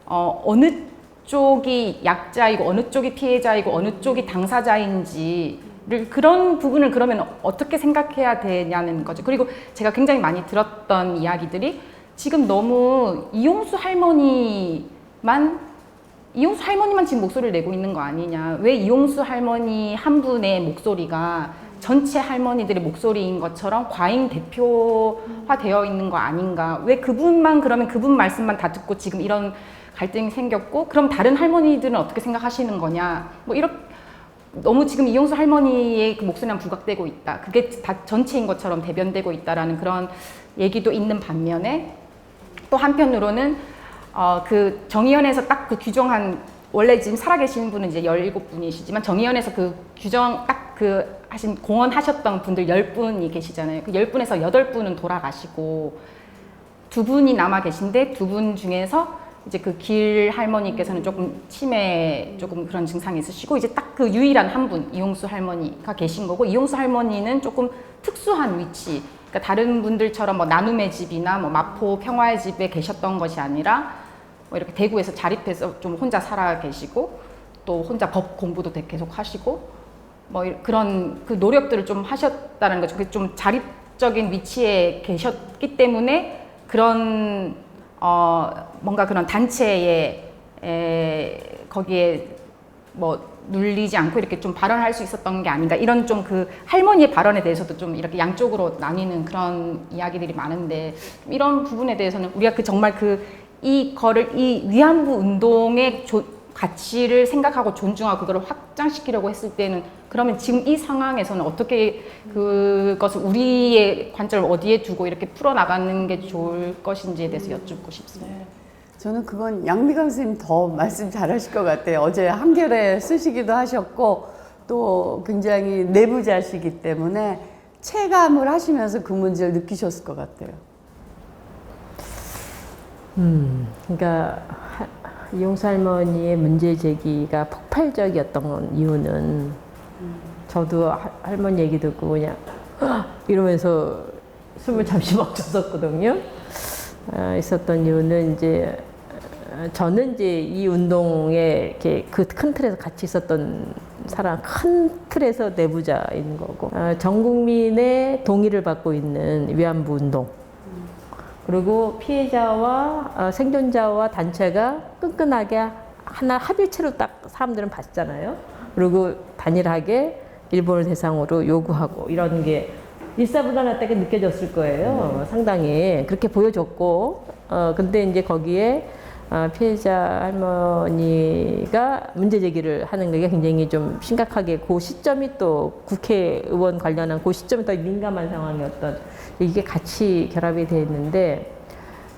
어느 쪽이 약자이고 어느 쪽이 피해자이고 어느 쪽이 당사자인지를 그런 부분을 그러면 어떻게 생각해야 되냐는 거죠. 그리고 제가 굉장히 많이 들었던 이야기들이 지금 너무 이용수 할머니만 지금 목소리를 내고 있는 거 아니냐. 왜 이용수 할머니 한 분의 목소리가 전체 할머니들의 목소리인 것처럼 과잉 대표화되어 있는 거 아닌가. 왜 그분만 그러면 그분 말씀만 다 듣고 지금 이런 갈등이 생겼고 그럼 다른 할머니들은 어떻게 생각하시는 거냐. 뭐 이렇게 너무 지금 이용수 할머니의 그 목소리만 부각되고 있다. 그게 다 전체인 것처럼 대변되고 있다라는 그런 얘기도 있는 반면에 또 한편으로는 그 정의연에서 딱 그 규정한 원래 지금 살아계신 분은 이제 17분이시지만 정의연에서 그 규정 딱 그 하신 공헌하셨던 분들 10분이 계시잖아요. 그 10분에서 8분은 돌아가시고 2분이 남아 계신데 2분 중에서 이제 그 길 할머니께서는 조금 치매 조금 그런 증상이 있으시고 이제 딱 그 유일한 한 분 이용수 할머니가 계신 거고 이용수 할머니는 조금 특수한 위치 그러니까 다른 분들처럼 뭐 나눔의 집이나 뭐 마포 평화의 집에 계셨던 것이 아니라 뭐 이렇게 대구에서 자립해서 좀 혼자 살아 계시고 또 혼자 법 공부도 계속 하시고 뭐 그런 그 노력들을 좀 하셨다는 거죠. 그게 좀 자립적인 위치에 계셨기 때문에 그런 뭔가 그런 단체에 거기에 뭐 눌리지 않고 이렇게 좀 발언할 수 있었던 게 아닌가 이런 좀 그 할머니의 발언에 대해서도 좀 이렇게 양쪽으로 나뉘는 그런 이야기들이 많은데 이런 부분에 대해서는 우리가 그 정말 이 위안부 운동의 가치를 생각하고 존중하고 그걸 확장시키려고 했을 때는 그러면 지금 이 상황에서는 어떻게 그것을 우리의 관점을 어디에 두고 이렇게 풀어나가는 게 좋을 것인지에 대해서 여쭙고 싶습니다. 네. 저는 그건 양미강 선생님 더 말씀 잘하실 것 같아요. 어제 한겨레 쓰시기도 하셨고 또 굉장히 내부자시기 때문에 체감을 하시면서 그 문제를 느끼셨을 것 같아요. 그러니까 이용수 할머니의 문제 제기가 폭발적이었던 이유는 저도 할머니 얘기 듣고 그냥 이러면서 숨을 잠시 멈췄었거든요. 있었던 이유는 이제 저는 이제 이 운동에 이렇게 그 큰 틀에서 같이 있었던 사람, 큰 틀에서 내부자인 거고 전 국민의 동의를 받고 있는 위안부 운동. 그리고 피해자와 생존자와 단체가 끈끈하게 하나 합일체로 딱 사람들은 봤잖아요. 그리고 단일하게 일본을 대상으로 요구하고 이런 게 일사불란하다게 느껴졌을 거예요. 상당히 그렇게 보여줬고, 근데 이제 거기에 피해자 할머니가 문제 제기를 하는 게 굉장히 좀 심각하게 그 시점이 또 국회의원 관련한 그 시점이 더 민감한 상황이었던 이게 같이 결합이 돼 있는데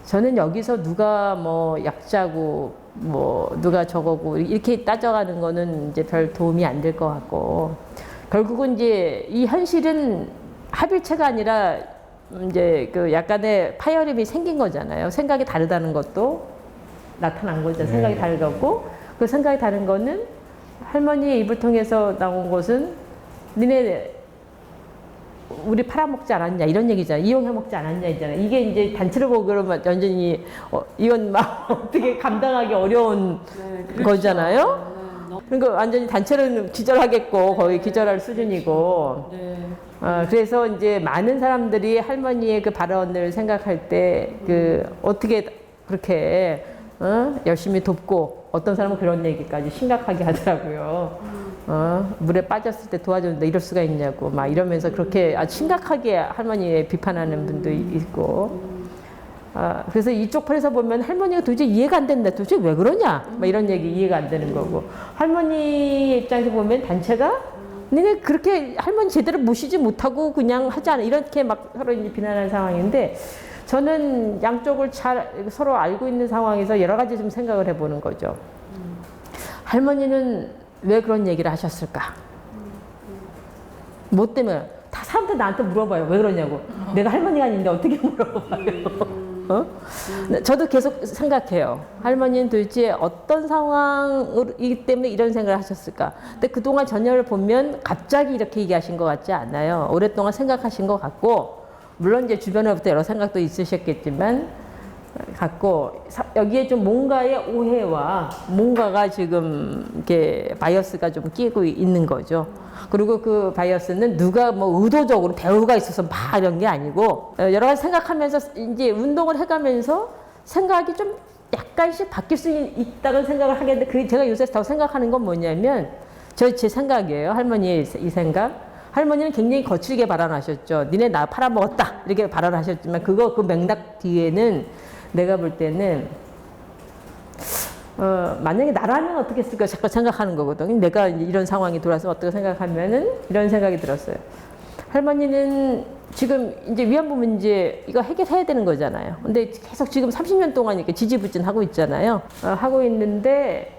저는 여기서 누가 뭐 약자고 뭐 누가 저거고 이렇게 따져가는 거는 이제 별 도움이 안 될 것 같고 결국은 이제 이 현실은 합일체가 아니라 이제 그 약간의 파열음이 생긴 거잖아요. 생각이 다르다는 것도 나타난 거죠. 생각이 다르고 그 생각이 다른 거는 할머니의 입을 통해서 나온 것은 니네 우리 팔아먹지 않았냐 이런 얘기잖아. 이용해먹지 않았냐 이잖아. 이게 이제 단체로 보고 그러면 완전히 이건 막 어떻게 감당하기 어려운 거잖아요. 그러니까 완전히 단체로는 기절하겠고 거의 기절할 수준이고. 그래서 이제 많은 사람들이 할머니의 그 발언을 생각할 때 그 어떻게 그렇게 열심히 돕고 어떤 사람은 그런 얘기까지 심각하게 하더라고요. 물에 빠졌을 때 도와줬는데 이럴 수가 있냐고 막 이러면서 그렇게 아주 심각하게 할머니에 비판하는 분도 있고. 그래서 이쪽 편에서 보면 할머니가 도저히 이해가 안 된다. 도대체 왜 그러냐? 막 이런 얘기 이해가 안 되는 거고. 할머니 입장에서 보면 단체가 니네 그렇게 할머니 제대로 모시지 못하고 그냥 하지 않아. 이렇게 막 서로 이제 비난하는 상황인데 저는 양쪽을 잘 서로 알고 있는 상황에서 여러 가지 좀 생각을 해보는 거죠. 할머니는 왜 그런 얘기를 하셨을까? 뭐 때문에? 다 사람들 나한테 물어봐요. 왜 그러냐고. 내가 할머니가 아닌데 어떻게 물어봐요? 저도 계속 생각해요. 할머니는 도대체 어떤 상황이기 때문에 이런 생각을 하셨을까? 근데 그동안 전혀를 보면 갑자기 이렇게 얘기하신 것 같지 않아요. 오랫동안 생각하신 것 같고, 물론 이제 주변에부터 여러 생각도 있으셨겠지만, 여기에 좀 뭔가의 오해와 뭔가가 지금 이렇게 바이어스가 좀 끼고 있는 거죠. 그리고 그 바이어스는 누가 뭐 의도적으로 배우가 있어서 막 이런 게 아니고 여러 가지 생각하면서 이제 운동을 해가면서 생각이 좀 약간씩 바뀔 수 있다는 생각을 하겠는데 그 제가 요새 더 생각하는 건 뭐냐면 제 생각이에요. 할머니의 이 생각. 할머니는 굉장히 거칠게 발언하셨죠. 니네 나 팔아먹었다 이렇게 발언하셨지만 그 맥락 뒤에는 내가 볼 때는 만약에 나라면 어떻게 했을까 자꾸 생각하는 거거든요. 내가 이런 상황이 돌아서 어떻게 생각하면은 이런 생각이 들었어요. 할머니는 지금 이제 위안부 문제 이거 해결해야 되는 거잖아요. 근데 계속 지금 30년 동안 이렇게 지지부진하고 있잖아요. 하고 있는데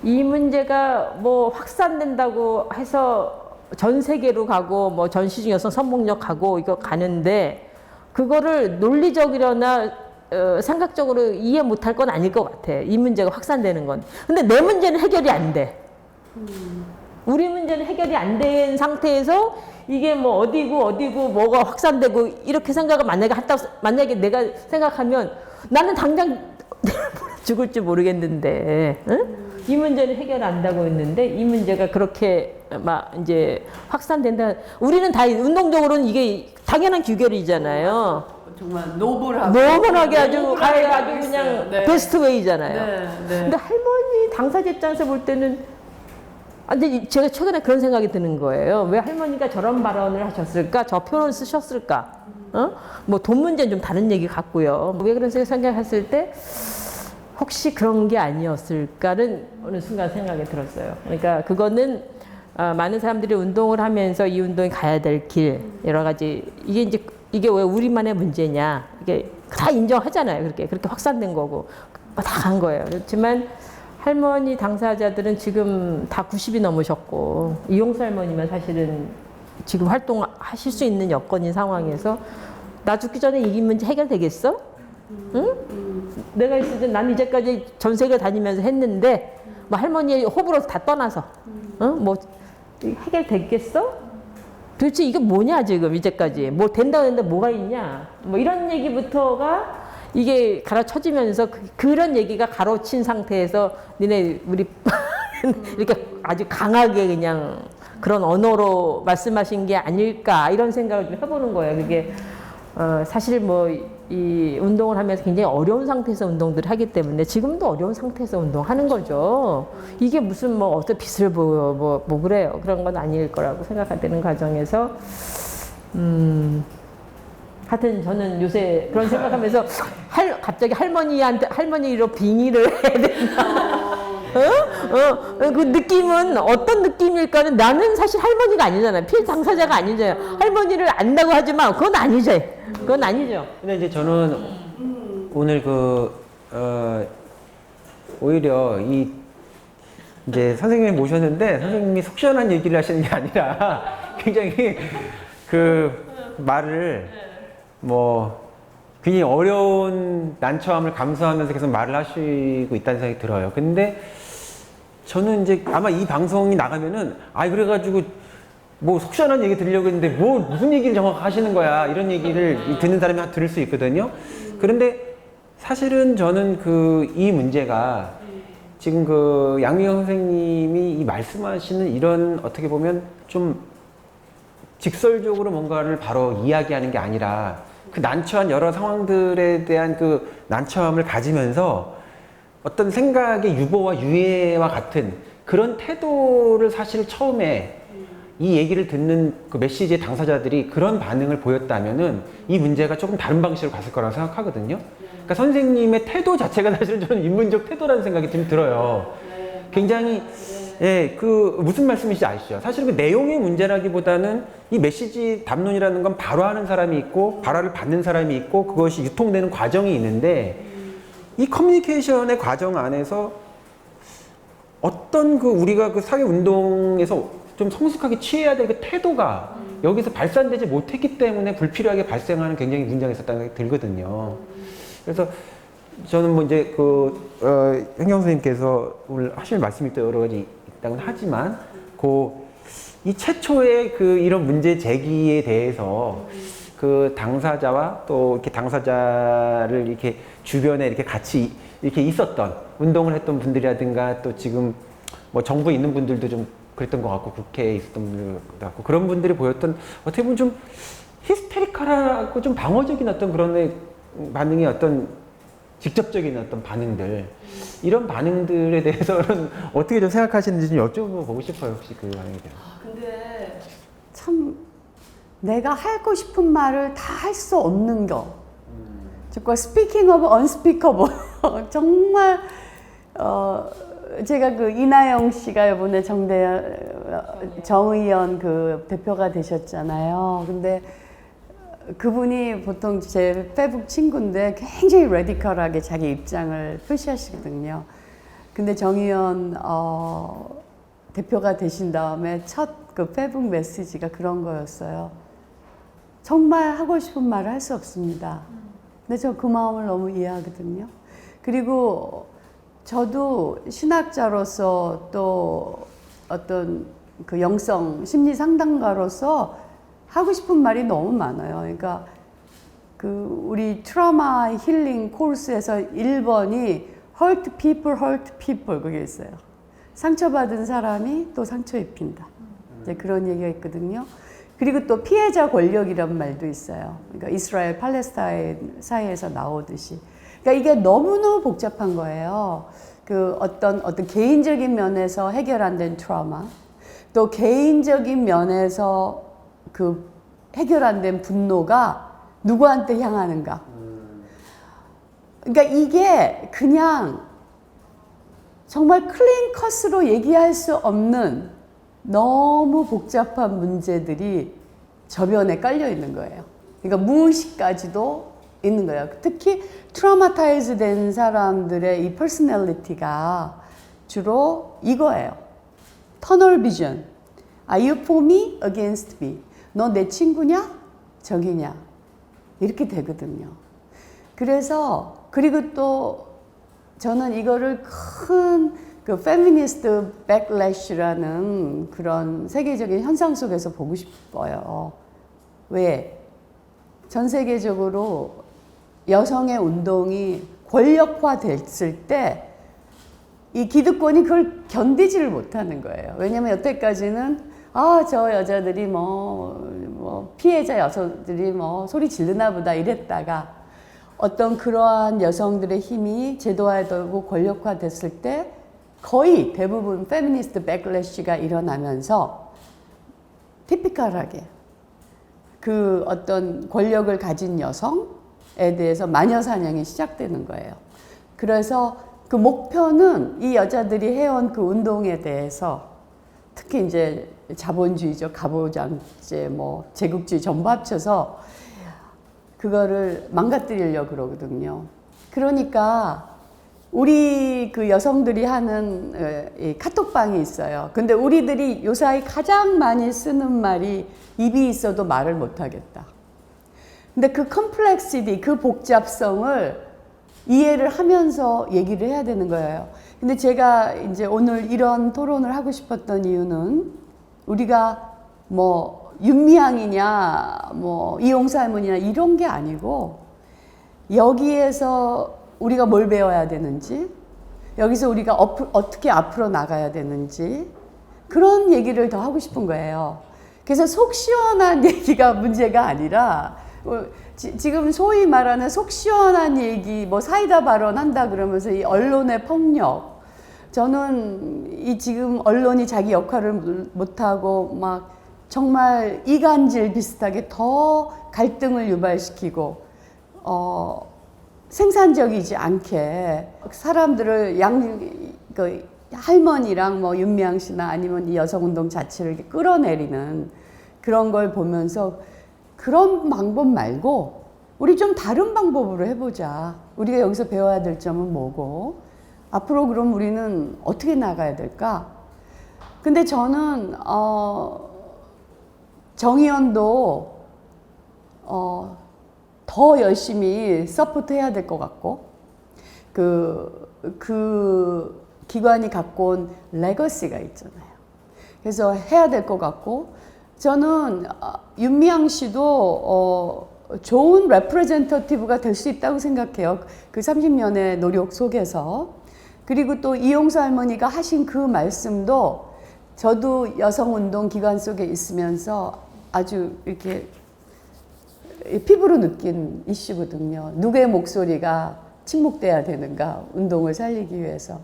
이 문제가 뭐 확산된다고 해서 전 세계로 가고 뭐 전 시중 여성 성폭력 가고 이거 가는데 그거를 논리적이거나 생각적으로 이해 못할 건 아닐 것 같아. 이 문제가 확산되는 건. 근데 내 문제는 해결이 안 돼. 우리 문제는 해결이 안 된 상태에서 이게 뭐 어디고 뭐가 확산되고 이렇게 생각을 만약에 내가 생각하면 나는 당장 죽을지 모르겠는데, 응? 이 문제는 해결 안 되고 있는데 이 문제가 그렇게 막 이제 확산된다. 우리는 다 운동적으로는 이게 당연한 규결이잖아요. 정말 노블하게 아주 그냥 네. 베스트 웨이잖아요. 네, 네. 근데 할머니 당사자 입장에서 볼 때는 근데 제가 최근에 그런 생각이 드는 거예요. 왜 할머니가 저런 발언을 하셨을까? 저 표현을 쓰셨을까? 뭐 돈 문제는 좀 다른 얘기 같고요. 왜 그런 생각했을 때 혹시 그런 게 아니었을까는 어느 순간 생각이 들었어요. 그러니까 그거는 많은 사람들이 운동을 하면서 이 운동이 가야 될 길 여러 가지 이게 왜 우리만의 문제냐 이게 다 인정하잖아요. 그렇게 확산된 거고 다 간 거예요. 그렇지만 할머니 당사자들은 지금 다 90이 넘으셨고 이용수 할머니만 사실은 지금 활동하실 수 있는 여건인 상황에서 나 죽기 전에 이 문제 해결되겠어? 응? 내가 있을 때 난 이제까지 전 세계 다니면서 했는데 뭐 할머니의 호불호 다 떠나서 뭐 해결되겠어? 도대체 이게 뭐냐 지금 이제까지 뭐 된다고 했는데 뭐가 있냐 뭐 이런 얘기부터가 이게 가로쳐지면서 그런 얘기가 가로친 상태에서 니네 우리 이렇게 아주 강하게 그냥 그런 언어로 말씀하신 게 아닐까 이런 생각을 좀 해보는 거예요. 그게 사실 뭐 이 운동을 하면서 굉장히 어려운 상태에서 운동들을 하기 때문에 지금도 어려운 상태에서 운동하는 거죠. 이게 무슨 뭐 어떤 빛을 보여 뭐 그래요. 그런 건 아닐 거라고 생각되는 과정에서 하여튼 저는 요새 그런 생각하면서 갑자기 할머니로 빙의를 해야 된다. 그 느낌은 어떤 느낌일까는 나는 사실 할머니가 아니잖아요. 피해 당사자가 아니잖아요. 할머니를 안다고 하지만 그건 아니죠. 그건 아니죠. 근데 이제 저는 오늘 오히려 이제 선생님이 모셨는데 선생님이 속 시원한 얘기를 하시는 게 아니라 굉장히 그 말을 굉장히 어려운 난처함을 감수하면서 계속 말을 하시고 있다는 생각이 들어요. 근데 저는 이제 아마 이 방송이 나가면은 그래가지고 뭐 속시원한 얘기 들으려고 했는데 뭐 무슨 얘기를 정확히 하시는 거야 이런 얘기를 듣는 사람이 들을 수 있거든요. 그런데 사실은 저는 이 문제가 지금 양미경 선생님이 이 말씀하시는 이런 어떻게 보면 좀 직설적으로 뭔가를 바로 이야기하는 게 아니라 그 난처한 여러 상황들에 대한 그 난처함을 가지면서 어떤 생각의 유보와 유예와 같은 그런 태도를 사실 처음에 이 얘기를 듣는 그 메시지의 당사자들이 그런 반응을 보였다면은 이 문제가 조금 다른 방식으로 갔을 거라고 생각하거든요. 그러니까 선생님의 태도 자체가 사실은 저는 인문적 태도라는 생각이 좀 들어요. 굉장히 예, 무슨 말씀이신지 아시죠? 사실 그 내용의 문제라기보다는 이 메시지 담론이라는 건 발화하는 사람이 있고 발화를 받는 사람이 있고 그것이 유통되는 과정이 있는데 이 커뮤니케이션의 과정 안에서 어떤 우리가 사회 운동에서 좀 성숙하게 취해야 될 그 태도가 여기서 발산되지 못했기 때문에 불필요하게 발생하는 굉장히 문제가 있었다는 생각이 들거든요. 그래서 저는 뭐 이제 현경 선생님께서 오늘 하실 말씀이 또 여러 가지 있다고는 하지만 이 최초의 이런 문제 제기에 대해서 그 당사자와 또 이렇게 당사자를 이렇게 주변에 이렇게 같이 이렇게 있었던 운동을 했던 분들이라든가 또 지금 뭐 정부에 있는 분들도 좀 그랬던 것 같고 국회에 있었던 분들도 같고 그런 분들이 보였던 어떻게 보면 좀 히스테리컬하고 좀 방어적인 어떤 그런 반응의 어떤 직접적인 어떤 반응들 이런 반응들에 대해서는 어떻게 좀 생각하시는지 좀 여쭤보고 싶어요. 혹시 그 반응에 대해서. 근데 참 내가 하고 싶은 말을 다 할 수 없는 거. 정말 speaking of unspeakable. 정말 제가 이나영 씨가 이번에 정의연 대표가 되셨잖아요. 근데 그분이 보통 제 페북 친구인데 굉장히 레디컬하게 자기 입장을 표시하시거든요. 근데 정의연 대표가 되신 다음에 첫 페북 메시지가 그런 거였어요. 정말 하고 싶은 말을 할 수 없습니다. 근데 저 그 마음을 너무 이해하거든요. 그리고 저도 신학자로서 또 어떤 영성 심리 상담가로서 하고 싶은 말이 너무 많아요. 그러니까 우리 트라우마 힐링 코र्스에서 1번이 hurt people 그게 있어요. 상처받은 사람이 또 상처 입힌다. 이제 그런 얘기가 있거든요. 그리고 또 피해자 권력이란 말도 있어요. 그러니까 이스라엘 팔레스타인 사이에서 나오듯이. 그러니까 이게 너무너무 복잡한 거예요. 어떤 개인적인 면에서 해결 안 된 트라우마, 또 개인적인 면에서 해결 안 된 분노가 누구한테 향하는가. 그러니까 이게 그냥 정말 클린 컷으로 얘기할 수 없는 너무 복잡한 문제들이 저변에 깔려 있는 거예요. 그러니까 무의식까지도 있는 거예요. 특히 트라우마타이즈 된 사람들의 이 퍼스널리티가 주로 이거예요. 터널 비전. Are you for me? Against me. 너 내 친구냐? 적이냐? 이렇게 되거든요. 그리고 또 저는 이거를 큰 페미니스트 백래시라는 그런 세계적인 현상 속에서 보고 싶어요. 왜? 전 세계적으로 여성의 운동이 권력화됐을 때 이 기득권이 그걸 견디지를 못하는 거예요. 왜냐면 여태까지는 저 여자들이 피해자 여성들이 소리 지르나 보다 이랬다가 어떤 그러한 여성들의 힘이 제도화되고 권력화됐을 때 거의 대부분 페미니스트 백래시가 일어나면서 티피컬하게 어떤 권력을 가진 여성에 대해서 마녀사냥이 시작되는 거예요. 그래서 목표는 이 여자들이 해온 운동에 대해서 특히 이제 자본주의적 가부장제 제국주의 전부 합쳐서 그거를 망가뜨리려고 그러거든요. 그러니까 우리 여성들이 하는 이 카톡방이 있어요. 근데 우리들이 요사이 가장 많이 쓰는 말이 입이 있어도 말을 못하겠다. 근데 컴플렉시티, 복잡성을 이해를 하면서 얘기를 해야 되는 거예요. 근데 제가 이제 오늘 이런 토론을 하고 싶었던 이유는 우리가 뭐 윤미향이냐 뭐 이용사 할머니냐 이런 게 아니고 여기에서 우리가 뭘 배워야 되는지 여기서 우리가 어떻게 앞으로 나가야 되는지 그런 얘기를 더 하고 싶은 거예요. 그래서 속 시원한 얘기가 문제가 아니라 지금 소위 말하는 속 시원한 얘기 뭐 사이다 발언한다 그러면서 이 언론의 폭력 저는 이 지금 언론이 자기 역할을 못하고 막 정말 이간질 비슷하게 더 갈등을 유발시키고 생산적이지 않게 사람들을 그 할머니랑 뭐 윤미향 씨나 아니면 이 여성운동 자체를 이렇게 끌어내리는 그런 걸 보면서 그런 방법 말고 우리 좀 다른 방법으로 해보자. 우리가 여기서 배워야 될 점은 뭐고 앞으로 그럼 우리는 어떻게 나가야 될까? 근데 저는 정의연도 더 열심히 서포트 해야 될 것 같고 그 기관이 갖고 온 레거시가 있잖아요. 그래서 해야 될 것 같고 저는 윤미향 씨도 좋은 레프레젠터티브가 될 수 있다고 생각해요. 그 30년의 노력 속에서. 그리고 또 이용사 할머니가 하신 그 말씀도 저도 여성운동 기관 속에 있으면서 아주 이렇게 피부로 느낀 이슈거든요. 누구의 목소리가 침묵돼야 되는가, 운동을 살리기 위해서.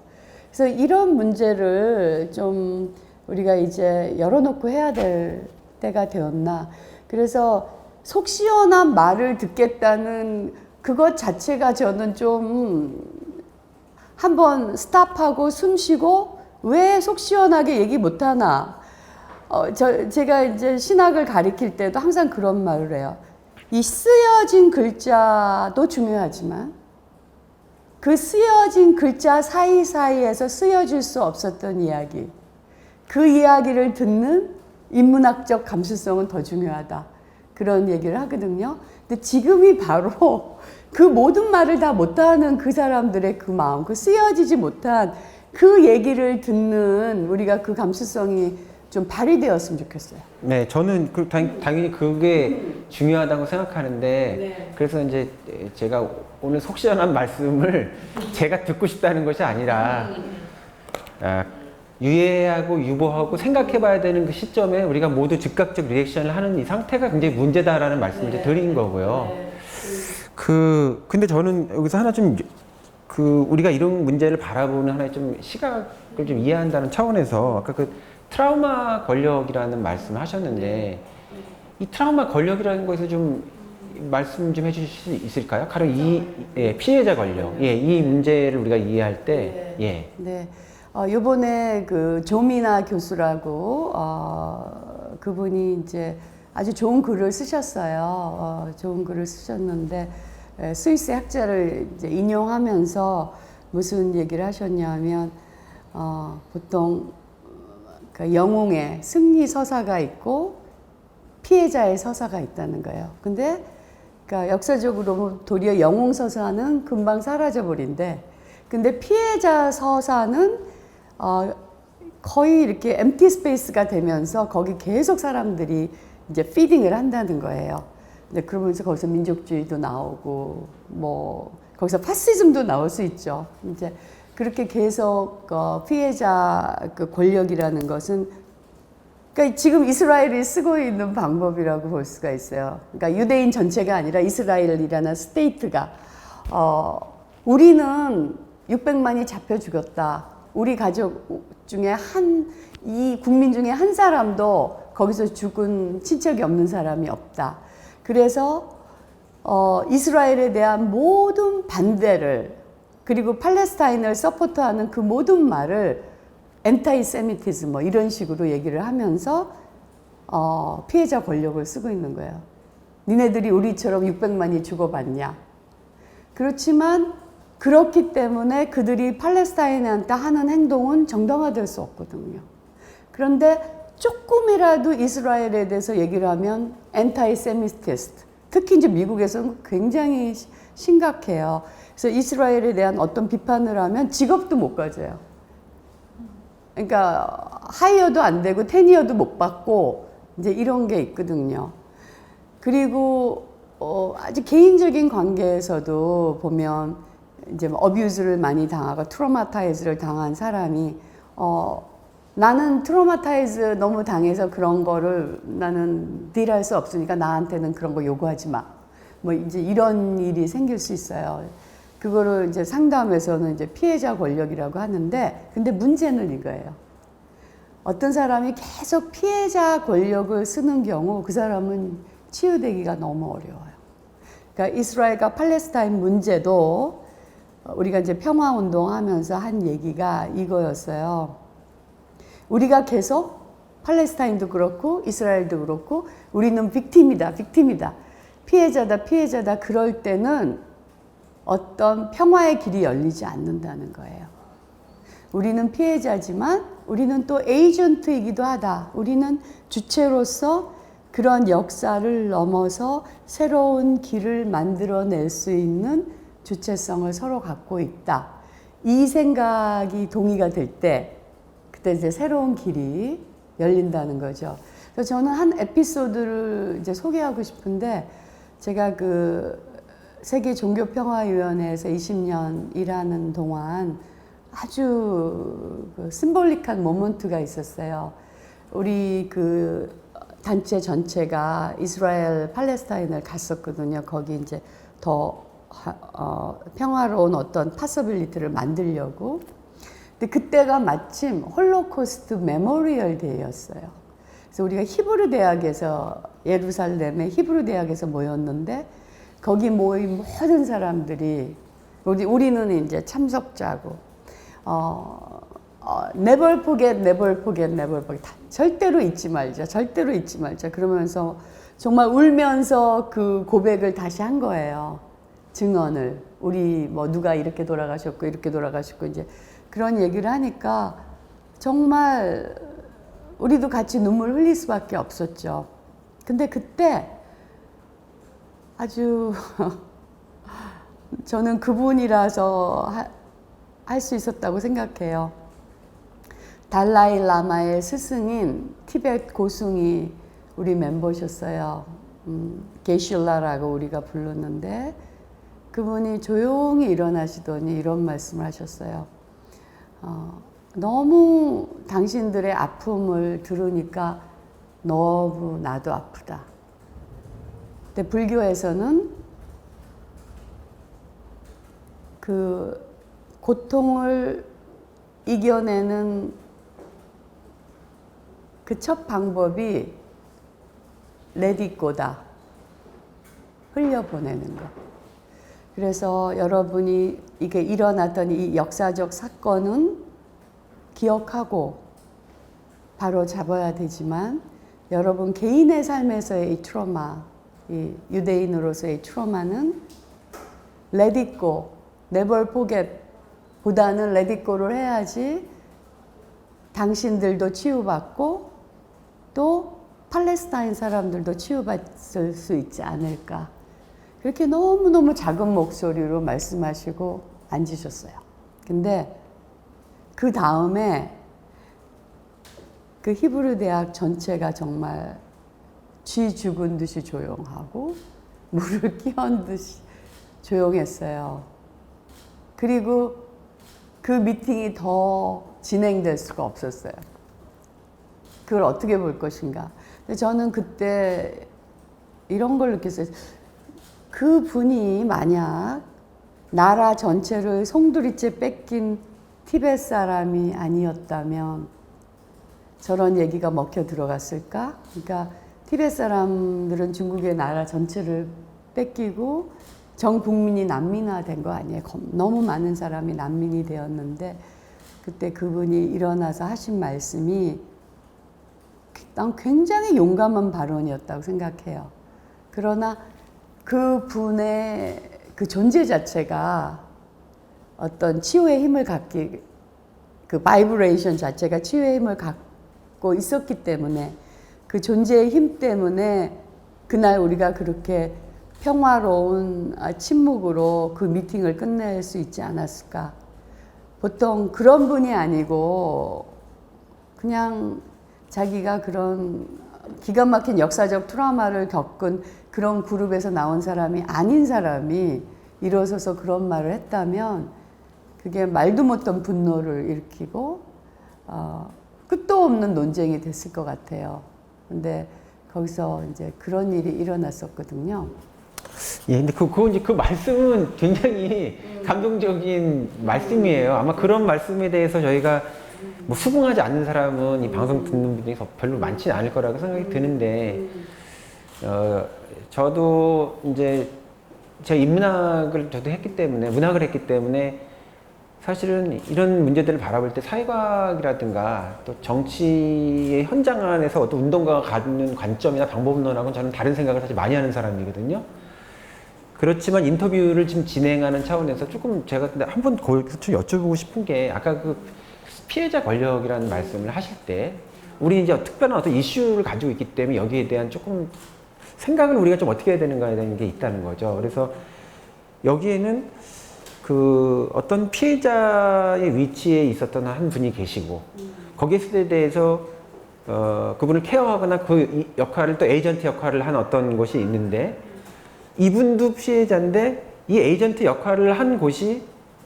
그래서 이런 문제를 좀 우리가 이제 열어놓고 해야 될 때가 되었나. 그래서 속 시원한 말을 듣겠다는 그것 자체가 저는 좀 한번 스탑하고 숨 쉬고 왜 속 시원하게 얘기 못하나. 제가 이제 신학을 가리킬 때도 항상 그런 말을 해요. 이 쓰여진 글자도 중요하지만 그 쓰여진 글자 사이사이에서 쓰여질 수 없었던 이야기, 그 이야기를 듣는 인문학적 감수성은 더 중요하다. 그런 얘기를 하거든요. 근데 지금이 바로 그 모든 말을 다 못하는 그 사람들의 그 마음, 그 쓰여지지 못한 그 얘기를 듣는 우리가 그 감수성이 좀 발휘되었으면 좋겠어요. 네, 저는 당연히 그게 중요하다고 생각하는데 그래서 이제 제가 오늘 속 시원한 말씀을 제가 듣고 싶다는 것이 아니라 유예하고 유보하고 생각해봐야 되는 그 시점에 우리가 모두 즉각적 리액션을 하는 이 상태가 굉장히 문제다라는 말씀을 이제 드린 거고요. 근데 저는 여기서 하나 좀 우리가 이런 문제를 바라보는 하나의 좀 시각을 좀 이해한다는 차원에서 아까 그 트라우마 권력이라는 말씀을 하셨는데 이 트라우마 권력이라는 거에서 좀 말씀 좀 해주실 수 있을까요? 가령 피해자 권력, 이 문제를 우리가 이해할 때, 네. 요번에 그 조미나 교수라고, 그분이 이제 아주 좋은 글을 쓰셨어요. 좋은 글을 쓰셨는데, 스위스 학자를 이제 인용하면서 무슨 얘기를 하셨냐면, 보통 그 영웅의 승리 서사가 있고 피해자의 서사가 있다는 거예요. 근데 그러니까 역사적으로 도리어 영웅 서사는 금방 사라져 버린데, 근데 피해자 서사는 거의 이렇게 엠티 스페이스가 되면서 거기 계속 사람들이 이제 피딩을 한다는 거예요. 근데 그러면서 거기서 민족주의도 나오고 뭐 거기서 파시즘도 나올 수 있죠. 이제 그렇게 계속 피해자 그 권력이라는 것은 그러니까 지금 이스라엘이 쓰고 있는 방법이라고 볼 수가 있어요. 그러니까 유대인 전체가 아니라 이스라엘이라는 스테이트가 우리는 600만이 잡혀 죽였다. 우리 가족 중에 이 국민 중에 한 사람도 거기서 죽은 친척이 없는 사람이 없다. 그래서 이스라엘에 대한 모든 반대를 그리고 팔레스타인을 서포트하는 그 모든 말을 엔타이세미티즘 뭐 이런 식으로 얘기를 하면서 피해자 권력을 쓰고 있는 거예요. 니네들이 우리처럼 600만이 죽어봤냐. 그렇지만 그렇기 때문에 그들이 팔레스타인한테 하는 행동은 정당화될 수 없거든요. 그런데 조금이라도 이스라엘에 대해서 얘기를 하면 엔타이세미티스트, 특히 이제 미국에서는 굉장히 심각해요. 그래서 이스라엘에 대한 어떤 비판을 하면 직업도 못 가져요. 그러니까 하이어도 안 되고 테니어도 못 받고 이제 이런 게 있거든요. 그리고 아주 개인적인 관계에서도 보면 이제 어뷰즈를 많이 당하고 트로마타이즈를 당한 사람이 나는 트로마타이즈 너무 당해서 그런 거를 나는 딜할 수 없으니까 나한테는 그런 거 요구하지 마. 뭐 이제 이런 일이 생길 수 있어요. 그거를 이제 상담에서는 이제 피해자 권력이라고 하는데, 근데 문제는 이거예요. 어떤 사람이 계속 피해자 권력을 쓰는 경우 그 사람은 치유되기가 너무 어려워요. 그러니까 이스라엘과 팔레스타인 문제도 우리가 이제 평화운동 하면서 한 얘기가 이거였어요. 우리가 계속 팔레스타인도 그렇고 이스라엘도 그렇고 우리는 빅팀이다, 빅팀이다. 피해자다. 그럴 때는 어떤 평화의 길이 열리지 않는다는 거예요. 우리는 피해자지만 우리는 또 에이전트이기도 하다. 우리는 주체로서 그런 역사를 넘어서 새로운 길을 만들어낼 수 있는 주체성을 서로 갖고 있다. 이 생각이 동의가 될 때, 그때 이제 새로운 길이 열린다는 거죠. 그래서 저는 한 에피소드를 이제 소개하고 싶은데, 제가 그 세계 종교평화위원회에서 20년 일하는 동안 아주 그 심볼릭한 모먼트가 있었어요. 우리 그 단체 전체가 이스라엘 팔레스타인을 갔었거든요. 거기 이제 더 평화로운 어떤 파서빌리티를 만들려고. 근데 그때가 마침 홀로코스트 메모리얼 데이였어요. 그래서 우리가 히브루 대학에서, 예루살렘의 히브루 대학에서 모였는데, 거기 모인 모든 사람들이, 우리는 이제 참석자고, never forget, never forget, never forget. 절대로 잊지 말자, 절대로 잊지 말자. 그러면서 정말 울면서 그 고백을 다시 한 거예요. 증언을. 우리 뭐 누가 이렇게 돌아가셨고, 이렇게 돌아가셨고, 이제 그런 얘기를 하니까 정말 우리도 같이 눈물 흘릴 수밖에 없었죠. 근데 그때 아주 저는 그분이라서 할 수 있었다고 생각해요. 달라이 라마의 스승인 티베트 고승이 우리 멤버셨어요. 게실라라고 우리가 불렀는데, 그분이 조용히 일어나시더니 이런 말씀을 하셨어요. 너무 당신들의 아픔을 들으니까 너무 나도 아프다. 근데 불교에서는 그 고통을 이겨내는 그 첫 방법이 레디꼬다. 흘려보내는 것. 그래서 여러분이 이게 일어났던 이 역사적 사건은 기억하고 바로 잡아야 되지만, 여러분 개인의 삶에서의 이 트라우마, 이 유대인으로서의 트라우마는 let it go, never forget 보다는 let it go를 해야지 당신들도 치유받고 또 팔레스타인 사람들도 치유받을 수 있지 않을까. 그렇게 너무너무 작은 목소리로 말씀하시고 앉으셨어요. 근데 그 다음에 그 히브루 대학 전체가 정말 쥐 죽은 듯이 조용하고 물을 끼얹은 듯이 조용했어요. 그리고 그 미팅이 더 진행될 수가 없었어요. 그걸 어떻게 볼 것인가. 근데 저는 그때 이런 걸 느꼈어요. 그 분이 만약 나라 전체를 송두리째 뺏긴 티벳 사람이 아니었다면 저런 얘기가 먹혀 들어갔을까? 그러니까 티벳 사람들은 중국의 나라 전체를 뺏기고 전 국민이 난민화된 거 아니에요. 너무 많은 사람이 난민이 되었는데, 그때 그분이 일어나서 하신 말씀이 난 굉장히 용감한 발언이었다고 생각해요. 그러나 그 분의 그 존재 자체가 어떤 치유의 힘을 갖기, 그 바이브레이션 자체가 치유의 힘을 갖고 있었기 때문에, 그 존재의 힘 때문에 그날 우리가 그렇게 평화로운 침묵으로 그 미팅을 끝낼 수 있지 않았을까. 보통 그런 분이 아니고 그냥 자기가 그런 기가 막힌 역사적 트라우마를 겪은 그런 그룹에서 나온 사람이 아닌 사람이 일어서서 그런 말을 했다면 그게 말도 못한 분노를 일으키고 끝도 없는 논쟁이 됐을 것 같아요. 근데 거기서 이제 그런 일이 일어났었거든요. 예, 근데 그 말씀은 굉장히 감동적인 말씀이에요. 아마 그런 말씀에 대해서 저희가 뭐 수긍하지 않는 사람은 이 방송 듣는 분이 별로 많지는 않을 거라고 생각이 드는데, 저도 이제 제가 인문학을 저도 했기 때문에, 문학을 했기 때문에 사실은 이런 문제들을 바라볼 때 사회과학이라든가 또 정치의 현장 안에서 어떤 운동가가 갖는 관점이나 방법론하고는 저는 다른 생각을 사실 많이 하는 사람이거든요. 그렇지만 인터뷰를 지금 진행하는 차원에서 조금 제가 한번 거기서 좀 여쭤보고 싶은 게, 아까 그 피해자 권력이라는 말씀을 하실 때 우리 이제 특별한 어떤 이슈를 가지고 있기 때문에 여기에 대한 조금 생각을 우리가 좀 어떻게 해야 되는가에 대한 게 있다는 거죠. 그래서 여기에는 그 어떤 피해자의 위치에 있었던 한 분이 계시고 거기에 대해서 그분을 케어하거나 그 역할을 또 에이전트 역할을 한 어떤 곳이 있는데, 이분도 피해자인데 이 에이전트 역할을 한 곳이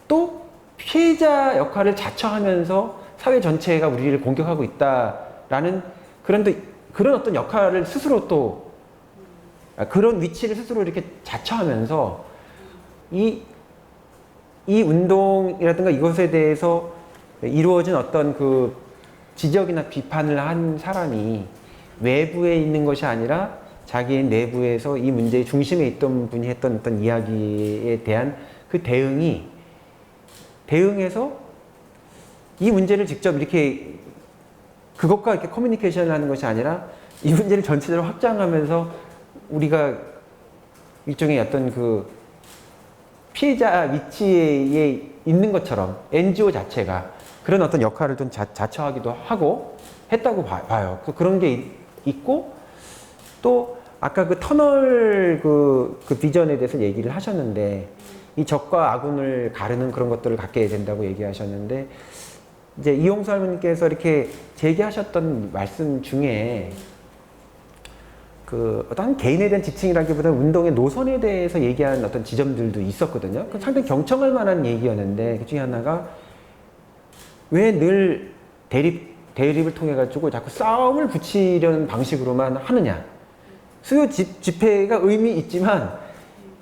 또 피해자 역할을 자처하면서 사회 전체가 우리를 공격하고 있다라는 그런 어떤 역할을 스스로 또 그런 위치를 스스로 이렇게 자처하면서 이 운동이라든가 이것에 대해서 이루어진 어떤 그 지적이나 비판을 한 사람이 외부에 있는 것이 아니라 자기의 내부에서 이 문제의 중심에 있던 분이 했던 어떤 이야기에 대한 그 대응해서 이 문제를 직접 이렇게 그것과 이렇게 커뮤니케이션을 하는 것이 아니라 이 문제를 전체적으로 확장하면서 우리가 일종의 어떤 그 피해자 위치에 있는 것처럼 NGO 자체가 그런 어떤 역할을 좀 자처하기도 하고 했다고 봐요. 그런 게 있고, 또 아까 그 터널 그 비전에 대해서 얘기를 하셨는데, 이 적과 아군을 가르는 그런 것들을 갖게 된다고 얘기하셨는데, 이제 이용수 할머니께서 이렇게 제기하셨던 말씀 중에 그 어떤 개인에 대한 지칭이라기보다는 운동의 노선에 대해서 얘기한 어떤 지점들도 있었거든요. 그 상당히 경청할 만한 얘기였는데, 그 중에 하나가 왜 늘 대립을 통해 가지고 자꾸 싸움을 붙이려는 방식으로만 하느냐. 수요 집회가 의미 있지만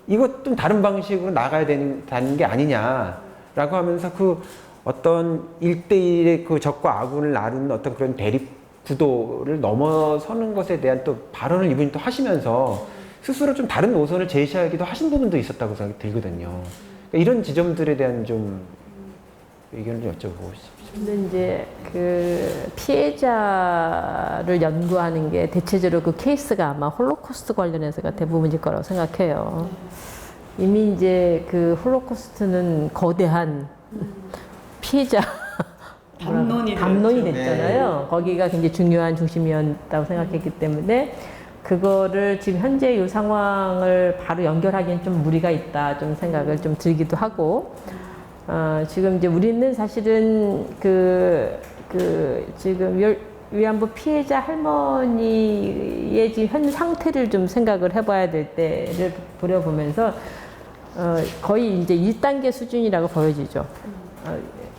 이것 좀 다른 방식으로 나가야 되는 게 아니냐라고 하면서 그 어떤 1대1의 그 적과 아군을 나누는 어떤 그런 대립 구도를 넘어서는 것에 대한 또 발언을 이분이 또 하시면서 스스로 좀 다른 노선을 제시하기도 하신 부분도 있었다고 생각이 들거든요. 그러니까 이런 지점들에 대한 좀 의견을 좀 여쭤보고 싶습니다. 근데 이제 그 피해자를 연구하는 게 대체적으로 그 케이스가 아마 홀로코스트 관련해서가 대부분일 거라고 생각해요. 이미 이제 그 홀로코스트는 거대한 피해자 담론이 됐잖아요. 거기가 굉장히 중요한 중심이었다고 생각했기 때문에 그거를 지금 현재 이 상황을 바로 연결하기엔 좀 무리가 있다 좀 생각을 좀 들기도 하고, 지금 이제 우리는 사실은 지금 위안부 피해자 할머니의 지금 현 상태를 좀 생각을 해봐야 될 때를 부려보면서 거의 이제 1단계 수준이라고 보여지죠.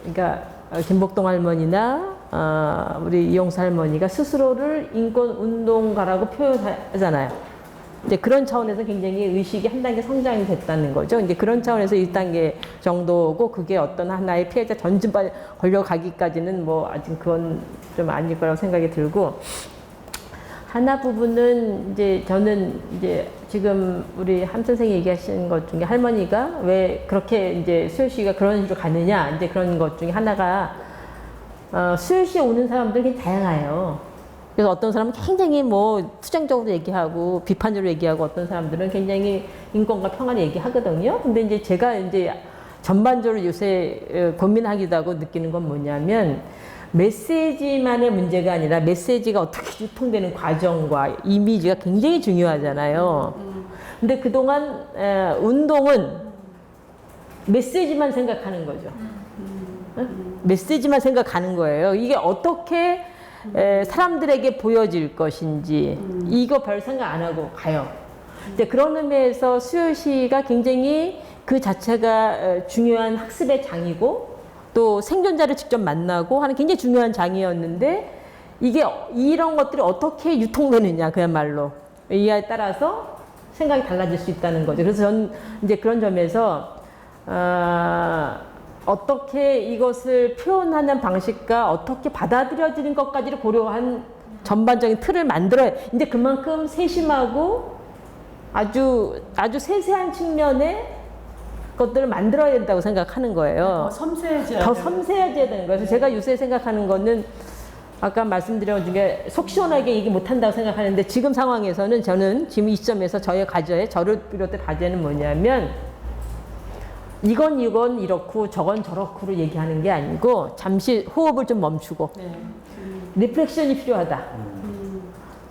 그러니까 김복동 할머니나 우리 이용수 할머니가 스스로를 인권운동가라고 표현하잖아요. 이제 그런 차원에서 굉장히 의식이 한 단계 성장이 됐다는 거죠. 이제 그런 차원에서 1단계 정도고, 그게 어떤 하나의 피해자 전진발 걸려가기까지는 뭐 아직 그건 좀 아닐 거라고 생각이 들고, 하나 부분은 이제 저는 이제 지금 우리 함 선생이 얘기하신 것 중에 할머니가 왜 그렇게 이제 수요시가 그런 식으로 가느냐, 이제 그런 것 중에 하나가 수요시에 오는 사람들이 굉장히 다양해요. 그래서 어떤 사람은 굉장히 뭐 투쟁적으로 얘기하고 비판적으로 얘기하고, 어떤 사람들은 굉장히 인권과 평화를 얘기하거든요. 근데 이제 제가 이제 전반적으로 요새 고민하기도 하고 느끼는 건 뭐냐면, 메시지만의 문제가 아니라 메시지가 어떻게 유통되는 과정과 이미지가 굉장히 중요하잖아요. 근데 그동안 운동은 메시지만 생각하는 거죠. 메시지만 생각하는 거예요. 이게 어떻게 사람들에게 보여질 것인지 이거 별 생각 안 하고 가요. 근데 그런 의미에서 수요시가 굉장히 그 자체가 중요한 학습의 장이고 또 생존자를 직접 만나고 하는 굉장히 중요한 장이었는데 이게 이런 것들이 어떻게 유통되느냐 그야말로 이에 따라서 생각이 달라질 수 있다는 거죠. 그래서 전 이제 그런 점에서 어떻게 이것을 표현하는 방식과 어떻게 받아들여지는 것까지를 고려한 전반적인 틀을 만들어야 이제 그만큼 세심하고 아주 세세한 측면의 것들을 만들어야 된다고 생각하는 거예요. 더 섬세해져야 더 돼요. 섬세해져야 되는 거예요. 그래서 제가 요새 생각하는 거는 아까 말씀드린 것 중에 속 시원하게 얘기 못한다고 생각하는데 지금 상황에서는 저는 지금 이 시점에서 저의 과제에 저를 비롯해 과제는 뭐냐면 이건 이렇고 저건 저렇고로 얘기하는 게 아니고 잠시 호흡을 좀 멈추고 리플렉션이 필요하다.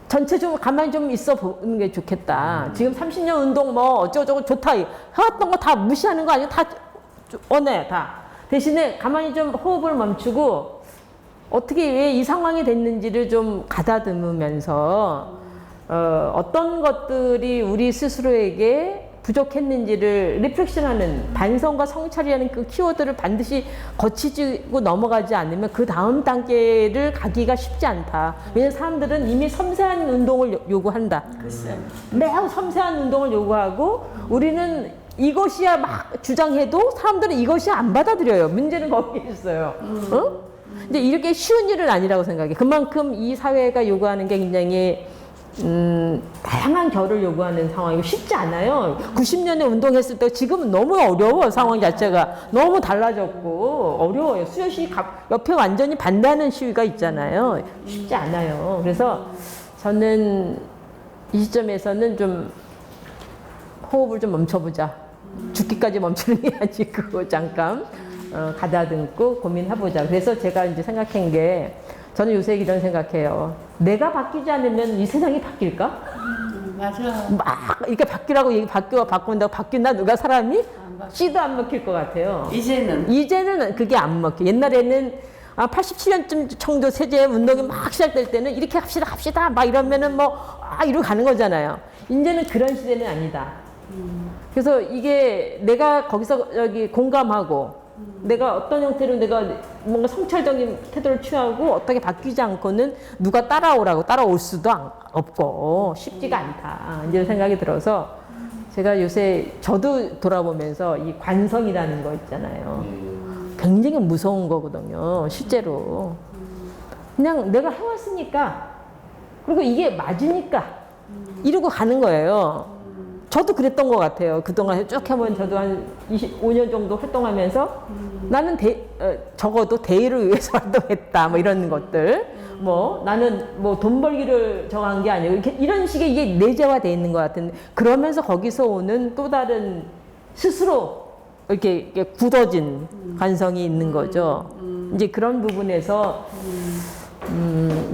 전체적으로 가만히 좀 있어 보는 게 좋겠다. 지금 30년 운동 뭐 어쩌고저쩌고 좋다. 해왔던 거 다 무시하는 거 아니에요? 다 원해 다. 대신에 가만히 좀 호흡을 멈추고 어떻게 왜 이 상황이 됐는지를 좀 가다듬으면서 어떤 것들이 우리 스스로에게 부족했는지를 리플렉션하는 반성과 성찰이라는 그 키워드를 반드시 거치고 넘어가지 않으면 그 다음 단계를 가기가 쉽지 않다. 왜냐하면 사람들은 이미 섬세한 운동을 요구한다. 매우 섬세한 운동을 요구하고 우리는 이것이야 막 주장해도 사람들은 이것이 안 받아들여요. 문제는 거기에 있어요. 근데 이렇게 쉬운 일은 아니라고 생각해. 그만큼 이 사회가 요구하는 게 굉장히 다양한 결을 요구하는 상황이고 쉽지 않아요. 90년에 운동했을 때 지금은 너무 어려워. 상황 자체가 너무 달라졌고 어려워요. 수요시 옆에 완전히 반대하는 시위가 있잖아요. 쉽지 않아요. 그래서 저는 이 시점에서는 좀 호흡을 좀 멈춰보자. 죽기까지 멈추는 게 아니고 잠깐 가다듬고 고민해보자. 그래서 제가 이제 생각한 게 저는 요새 이런 생각해요. 내가 바뀌지 않으면 이 세상이 바뀔까? 맞아. 막 이렇게 바뀌라고 바꾼다고 바뀐다 누가 사람이 씨도 안 먹힐 것 같아요. 이제는 그게 안 먹혀. 옛날에는 87년쯤 정도 세제 운동이 막 시작될 때는 이렇게 합시다 막 이러면은 이러고 가는 거잖아요. 이제는 그런 시대는 아니다. 그래서 이게 내가 거기서 공감하고 내가 어떤 형태로 내가 뭔가 성찰적인 태도를 취하고 어떻게 바뀌지 않고는 누가 따라올 수도 없고 쉽지가 않다. 이제 생각이 들어서 제가 요새 저도 돌아보면서 이 관성이라는 거 있잖아요. 굉장히 무서운 거거든요. 실제로. 그냥 내가 해왔으니까 그리고 이게 맞으니까 이러고 가는 거예요. 저도 그랬던 것 같아요. 그동안 쭉 해보면 저도 한 25년 정도 활동하면서 나는 적어도 대의를 위해서 활동했다. 뭐 이런 것들. 나는 돈 벌기를 정한 게 아니고 이런 식의 이게 내재화되어 있는 것 같은데 그러면서 거기서 오는 또 다른 스스로 이렇게 굳어진 관성이 있는 거죠. 이제 그런 부분에서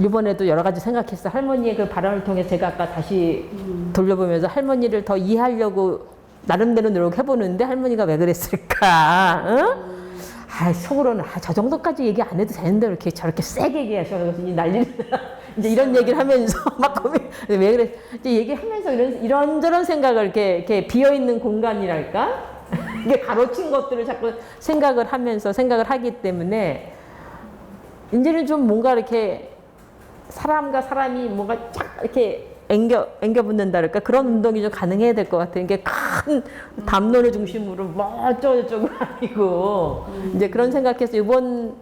이번에도 여러 가지 생각했어. 할머니의 그 발언을 통해서 제가 아까 다시 돌려보면서 할머니를 더 이해하려고 나름대로 노력해보는데 할머니가 왜 그랬을까? 속으로는 저 정도까지 얘기 안 해도 되는데 이렇게 저렇게 세게 얘기하셔서 난리를 이제 이런 얘기를 하면서 막 고민 왜 그래? 이제 얘기하면서 이런저런 생각을 이렇게 비어 있는 공간이랄까? 이게 가로친 것들을 자꾸 생각을 하기 때문에. 이제는 좀 뭔가 이렇게 사람과 사람이 뭔가 쫙 이렇게 앵겨 붙는다 그런 운동이 좀 가능해야 될 것 같아요. 이게 큰 담론을 중심으로 어쩌고저쩌고 아니고 이제 그런 생각해서 이번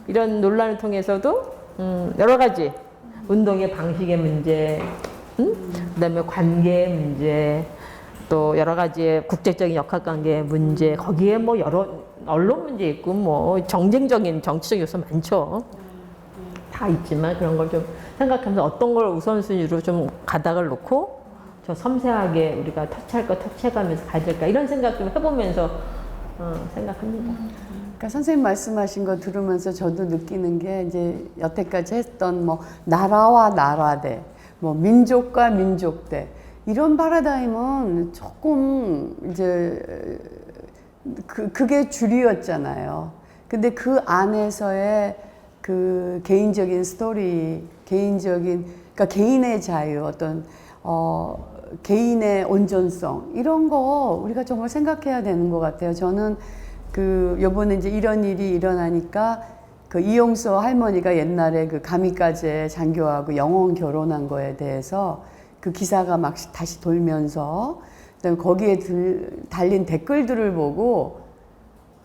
이런 논란을 통해서도 여러 가지 운동의 방식의 문제, 그다음에 관계의 문제, 또 여러 가지의 국제적인 역학관계의 문제, 거기에 여러 언론 문제 있고 정쟁적인 정치적 요소 많죠. 다 있지만 그런 걸 좀 생각하면서 어떤 걸 우선순위로 좀 가닥을 놓고 저 섬세하게 우리가 터치할 거 터치해가면서 가야 될까 이런 생각 좀 해보면서 생각합니다. 그러니까 선생님 말씀하신 거 들으면서 저도 느끼는 게 이제 여태까지 했던 나라와 나라대, 민족과 민족대 이런 파라다임은 조금 이제 그게 주류였잖아요. 근데 그 안에서의 그 개인적인 스토리, 그러니까 개인의 자유, 어떤 개인의 온전성 이런 거 우리가 정말 생각해야 되는 것 같아요. 저는 그 요번에 이제 이런 일이 일어나니까 그 이용수 할머니가 옛날에 그 가미까지 장교하고 영혼 결혼한 거에 대해서 그 기사가 막 다시 돌면서 그다음에 거기에 달린 댓글들을 보고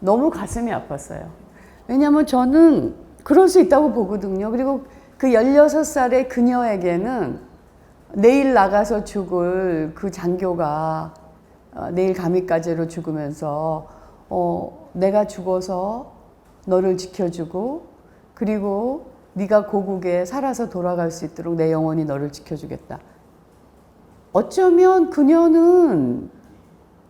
너무 가슴이 아팠어요. 왜냐하면 저는 그럴 수 있다고 보거든요. 그리고 그 16살의 그녀에게는 내일 나가서 죽을 그 장교가 내일 가미까지로 죽으면서 내가 죽어서 너를 지켜주고 그리고 네가 고국에 살아서 돌아갈 수 있도록 내 영혼이 너를 지켜주겠다. 어쩌면 그녀는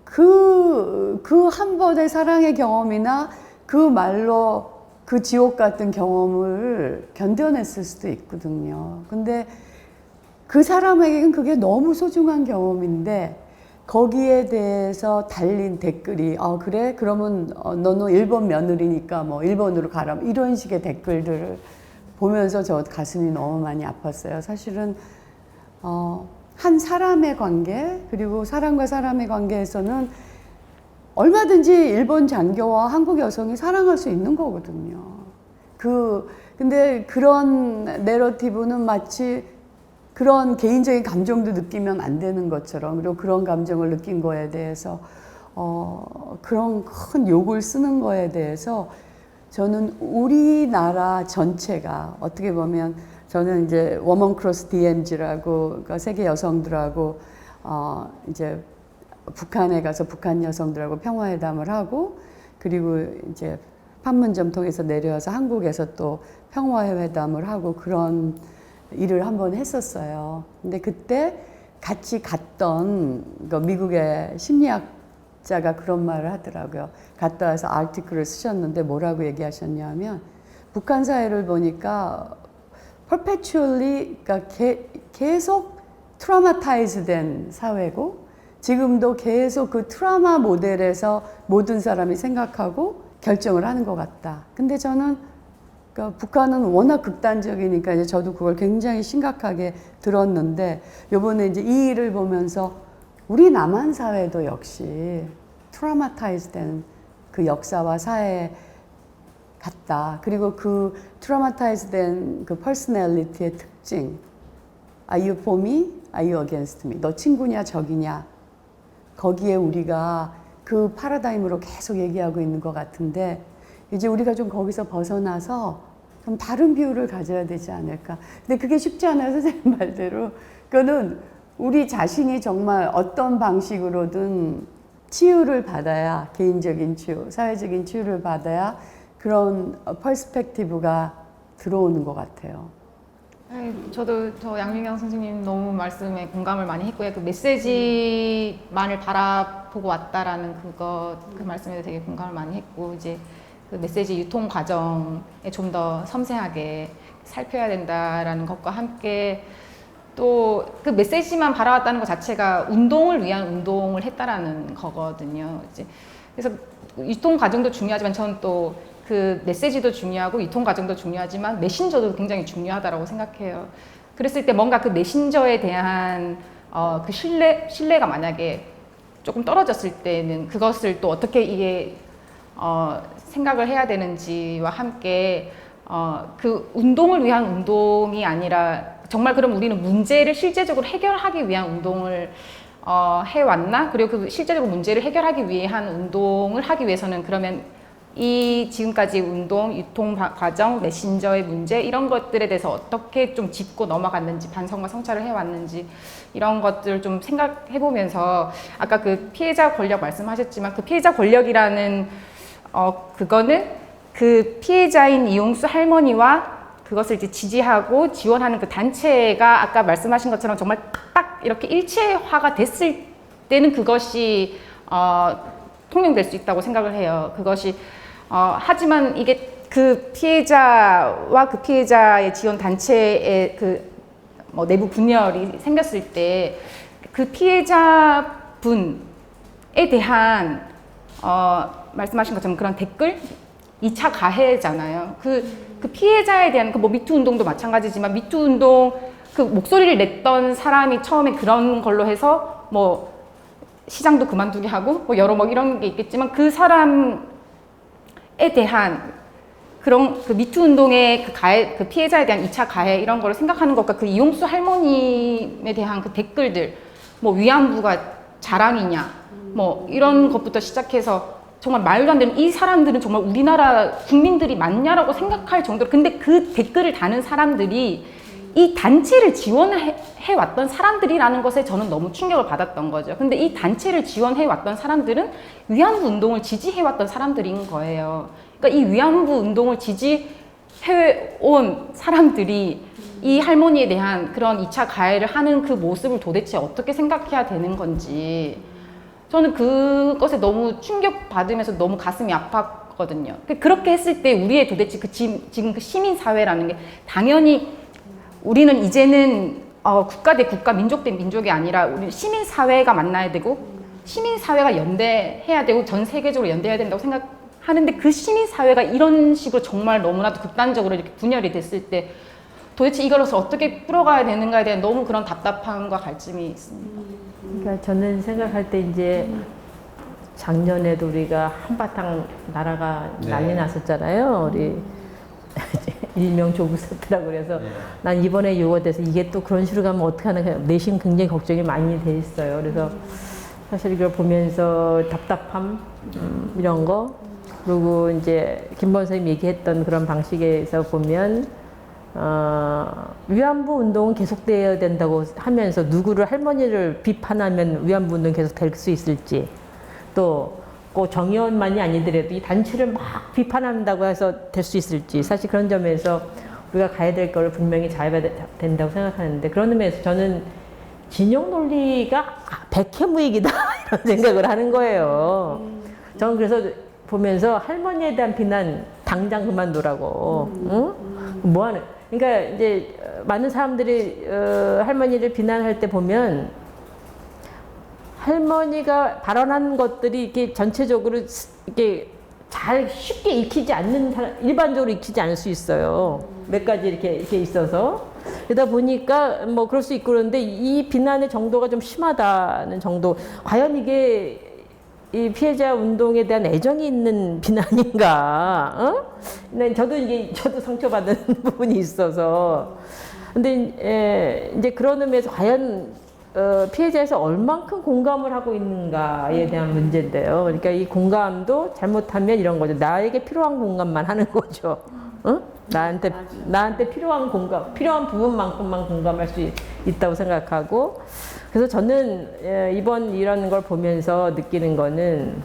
그 한 번의 사랑의 경험이나 그 말로 그 지옥 같은 경험을 견뎌냈을 수도 있거든요. 근데 그 사람에게는 그게 너무 소중한 경험인데 거기에 대해서 달린 댓글이 그래? 그러면 너는 일본 며느리니까 뭐 일본으로 가라 이런 식의 댓글들을 보면서 저 가슴이 너무 많이 아팠어요. 사실은 한 사람의 관계 그리고 사람과 사람의 관계에서는 얼마든지 일본 장교와 한국 여성이 사랑할 수 있는 거거든요. 근데 그런 내러티브는 마치 그런 개인적인 감정도 느끼면 안 되는 것처럼 그리고 그런 감정을 느낀 거에 대해서 그런 큰 욕을 쓰는 거에 대해서 저는 우리나라 전체가 어떻게 보면 저는 이제 워먼 크로스 DMZ라고 그러니까 세계 여성들하고 이제 북한에 가서 북한 여성들하고 평화회담을 하고 그리고 이제 판문점 통해서 내려와서 한국에서 또 평화회담을 하고 그런 일을 한번 했었어요. 근데 그때 같이 갔던 미국의 심리학자가 그런 말을 하더라고요. 갔다 와서 아티클을 쓰셨는데 뭐라고 얘기하셨냐면 북한 사회를 보니까 perpetually 그러니까 계속 트라우마타이즈 된 사회고 지금도 계속 그 트라우마 모델에서 모든 사람이 생각하고 결정을 하는 것 같다. 근데 저는 그러니까 북한은 워낙 극단적이니까 이제 저도 그걸 굉장히 심각하게 들었는데 요번에 이제 이 일을 보면서 우리 남한 사회도 역시 트라우마타이즈 된 그 역사와 사회 같다. 그리고 그 트라우마타이즈 된 그 퍼스널리티의 특징. Are you for me? Are you against me? 너 친구냐 적이냐? 거기에 우리가 그 파라다임으로 계속 얘기하고 있는 것 같은데 이제 우리가 좀 거기서 벗어나서 좀 다른 비율을 가져야 되지 않을까. 근데 그게 쉽지 않아요. 선생님 말대로. 그거는 우리 자신이 정말 어떤 방식으로든 치유를 받아야 개인적인 치유, 사회적인 치유를 받아야 그런 퍼스펙티브가 들어오는 것 같아요. 저도 저 양민경 선생님 너무 말씀에 공감을 많이 했고요. 그 메시지만을 바라보고 왔다라는 그 말씀에 되게 공감을 많이 했고 이제 그 메시지 유통 과정에 좀 더 섬세하게 살펴야 된다라는 것과 함께 또 그 메시지만 바라왔다는 것 자체가 운동을 위한 운동을 했다라는 거거든요. 이제 그래서 유통 과정도 중요하지만 저는 또 그 메시지도 중요하고 유통 과정도 중요하지만 메신저도 굉장히 중요하다고 생각해요. 그랬을 때 뭔가 그 메신저에 대한 그 신뢰가 만약에 조금 떨어졌을 때는 그것을 또 어떻게 이게 생각을 해야 되는지와 함께 그 운동을 위한 운동이 아니라 정말 그럼 우리는 문제를 실제적으로 해결하기 위한 운동을 해왔나? 그리고 그 실제적으로 문제를 해결하기 위한 운동을 하기 위해서는 그러면 이 지금까지 운동, 유통 과정, 메신저의 문제 이런 것들에 대해서 어떻게 좀 짚고 넘어갔는지 반성과 성찰을 해왔는지 이런 것들을 좀 생각해보면서 아까 그 피해자 권력 말씀하셨지만 그 피해자 권력이라는 그거는 그 피해자인 이용수 할머니와 그것을 이제 지지하고 지원하는 그 단체가 아까 말씀하신 것처럼 정말 딱 이렇게 일체화가 됐을 때는 그것이 통용될 수 있다고 생각을 해요. 그것이 하지만 이게 그 피해자와 그 피해자의 지원 단체의 그 뭐 내부 분열이 생겼을 때 그 피해자분에 대한 말씀하신 것처럼 그런 댓글 2차 가해잖아요. 그 피해자에 대한 그 뭐 미투 운동도 마찬가지지만 미투 운동 그 목소리를 냈던 사람이 처음에 그런 걸로 해서 뭐 시장도 그만두게 하고 뭐 여러 뭐 이런 게 있겠지만 그 사람에 대한 그런 그 미투 운동의 그 가해, 그 피해자에 대한 2차 가해 이런 거를 생각하는 것과 그 이용수 할머님에 대한 그 댓글들 뭐 위안부가 자랑이냐 뭐 이런 것부터 시작해서 정말 말도 안 되는 이 사람들은 정말 우리나라 국민들이 맞냐라고 생각할 정도로 근데 그 댓글을 다는 사람들이 이 단체를 지원해 왔던 사람들이라는 것에 저는 너무 충격을 받았던 거죠. 근데 이 단체를 지원해 왔던 사람들은 위안부 운동을 지지해 왔던 사람들인 거예요. 그러니까 이 위안부 운동을 지지해 온 사람들이 이 할머니에 대한 그런 2차 가해를 하는 그 모습을 도대체 어떻게 생각해야 되는 건지 저는 그것에 너무 충격받으면서 너무 가슴이 아팠거든요. 그렇게 했을 때 우리의 도대체 그 지금 그 시민사회라는 게 당연히 우리는 이제는 국가 대 국가, 민족 대 민족이 아니라 우리 시민사회가 만나야 되고 시민사회가 연대해야 되고 전 세계적으로 연대해야 된다고 생각하는데 그 시민사회가 이런 식으로 정말 너무나도 극단적으로 이렇게 분열이 됐을 때 도대체 이걸로서 어떻게 풀어가야 되는가에 대한 너무 그런 답답함과 갈증이 있습니다. 그러니까 저는 생각할 때 이제 작년에도 우리가 한바탕 나라가 네. 난리 났었잖아요. 우리 일명 조국 사태라고 그래서 난 이번에 요거에 대해서 이게 또 그런 식으로 가면 어떡하나 내심 굉장히 걱정이 많이 돼 있어요. 그래서 사실 이걸 보면서 답답함 이런 거 그리고 이제 김범 선생님 얘기했던 그런 방식에서 보면 위안부 운동은 계속되어야 된다고 하면서 누구를 할머니를 비판하면 위안부 운동 계속 될 수 있을지 또 꼭 정의원만이 아니더라도 이 단체를 막 비판한다고 해서 될 수 있을지 사실 그런 점에서 우리가 가야 될 걸 분명히 잘해야 된다고 생각하는데 그런 의미에서 저는 진영 논리가 백해무익이다 이런 생각을 하는 거예요. 저는 그래서 보면서 할머니에 대한 비난 당장 그만두라고 응? 뭐하는 그러니까 이제 많은 사람들이 할머니를 비난할 때 보면 할머니가 발언한 것들이 이렇게 전체적으로 이렇게 잘 쉽게 익히지 않는 사람, 일반적으로 익히지 않을 수 있어요. 몇 가지 이렇게 있어서 그러다 보니까 뭐 그럴 수 있고 그런데 이 비난의 정도가 좀 심하다는 정도. 과연 이게 이 피해자 운동에 대한 애정이 있는 비난인가? 어? 네, 저도 상처받은 부분이 있어서. 근데 이제 그런 의미에서 과연 피해자에서 얼만큼 공감을 하고 있는가에 대한 문제인데요. 그러니까 이 공감도 잘못하면 이런 거죠. 나에게 필요한 공감만 하는 거죠. 어? 나한테 필요한 공감, 필요한 부분만큼만 공감할 수 있다고 생각하고. 그래서 저는 이번 이런 걸 보면서 느끼는 거는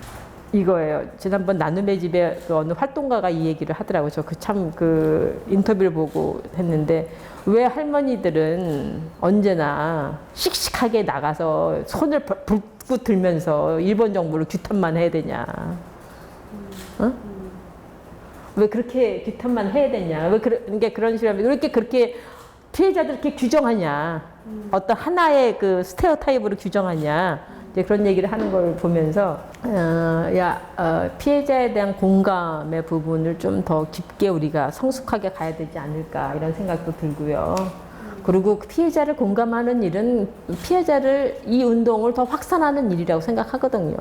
이거예요. 지난번 나눔의 집에 그 어느 활동가가 이 얘기를 하더라고요. 저 그 인터뷰를 보고 했는데 왜 할머니들은 언제나 씩씩하게 나가서 손을 불고 들면서 일본 정부를 규탄만 해야 되냐? 어? 왜 그렇게 규탄만 해야 되냐? 왜 그러니까 그런 식으로 왜 이렇게 그렇게 피해자들 이렇게 규정하냐? 어떤 하나의 그 스테레오타입으로 규정하냐? 이제 그런 얘기를 하는 걸 보면서 피해자에 대한 공감의 부분을 좀 더 깊게 우리가 성숙하게 가야 되지 않을까 이런 생각도 들고요. 그리고 피해자를 공감하는 일은 피해자를 이 운동을 더 확산하는 일이라고 생각하거든요.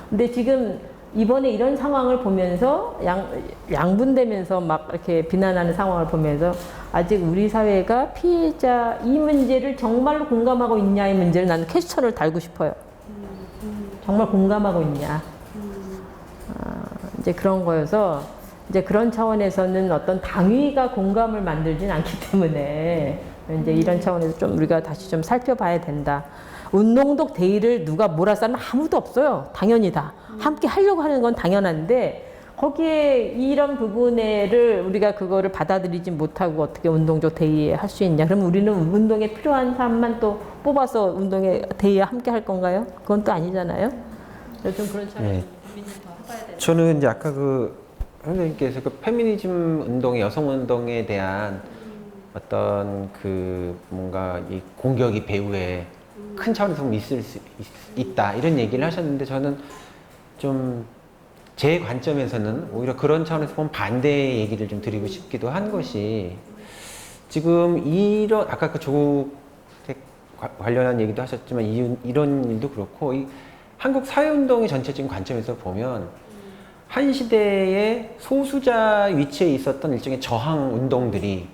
근데 지금 이번에 이런 상황을 보면서 양분되면서 막 이렇게 비난하는 상황을 보면서 아직 우리 사회가 피해자 이 문제를 정말로 공감하고 있냐의 문제를 나는 퀘스천을 달고 싶어요. 정말 공감하고 있냐. 이제 그런 거여서 이제 그런 차원에서는 어떤 당위가 공감을 만들진 않기 때문에 이제 이런 차원에서 좀 우리가 다시 좀 살펴봐야 된다. 운동독 대의를 누가 몰아싸면 아무도 없어요. 당연히 다. 함께 하려고 하는 건 당연한데 거기에 이런 부분을 우리가 그거를 받아들이지 못하고 어떻게 운동적 대의에 할 수 있냐. 그럼 우리는 운동에 필요한 사람만 또 뽑아서 운동에 대의에 함께 할 건가요? 그건 또 아니잖아요. 좀 그런 차원에서 고민을 더 해봐야 된다. 저는 이제 아까 그 선생님께서 그 페미니즘 운동의 여성 운동에 대한 어떤 그 뭔가 이 공격이 배후에 큰 차원에서 있을 수 있다 이런 얘기를 하셨는데 저는 좀 제 관점에서는 오히려 그런 차원에서 보면 반대의 얘기를 좀 드리고 싶기도 한 것이 지금 이런 아까 그 조국 관련한 얘기도 하셨지만 이런 일도 그렇고 이 한국 사회운동의 전체적인 관점에서 보면 한 시대의 소수자 위치에 있었던 일종의 저항 운동들이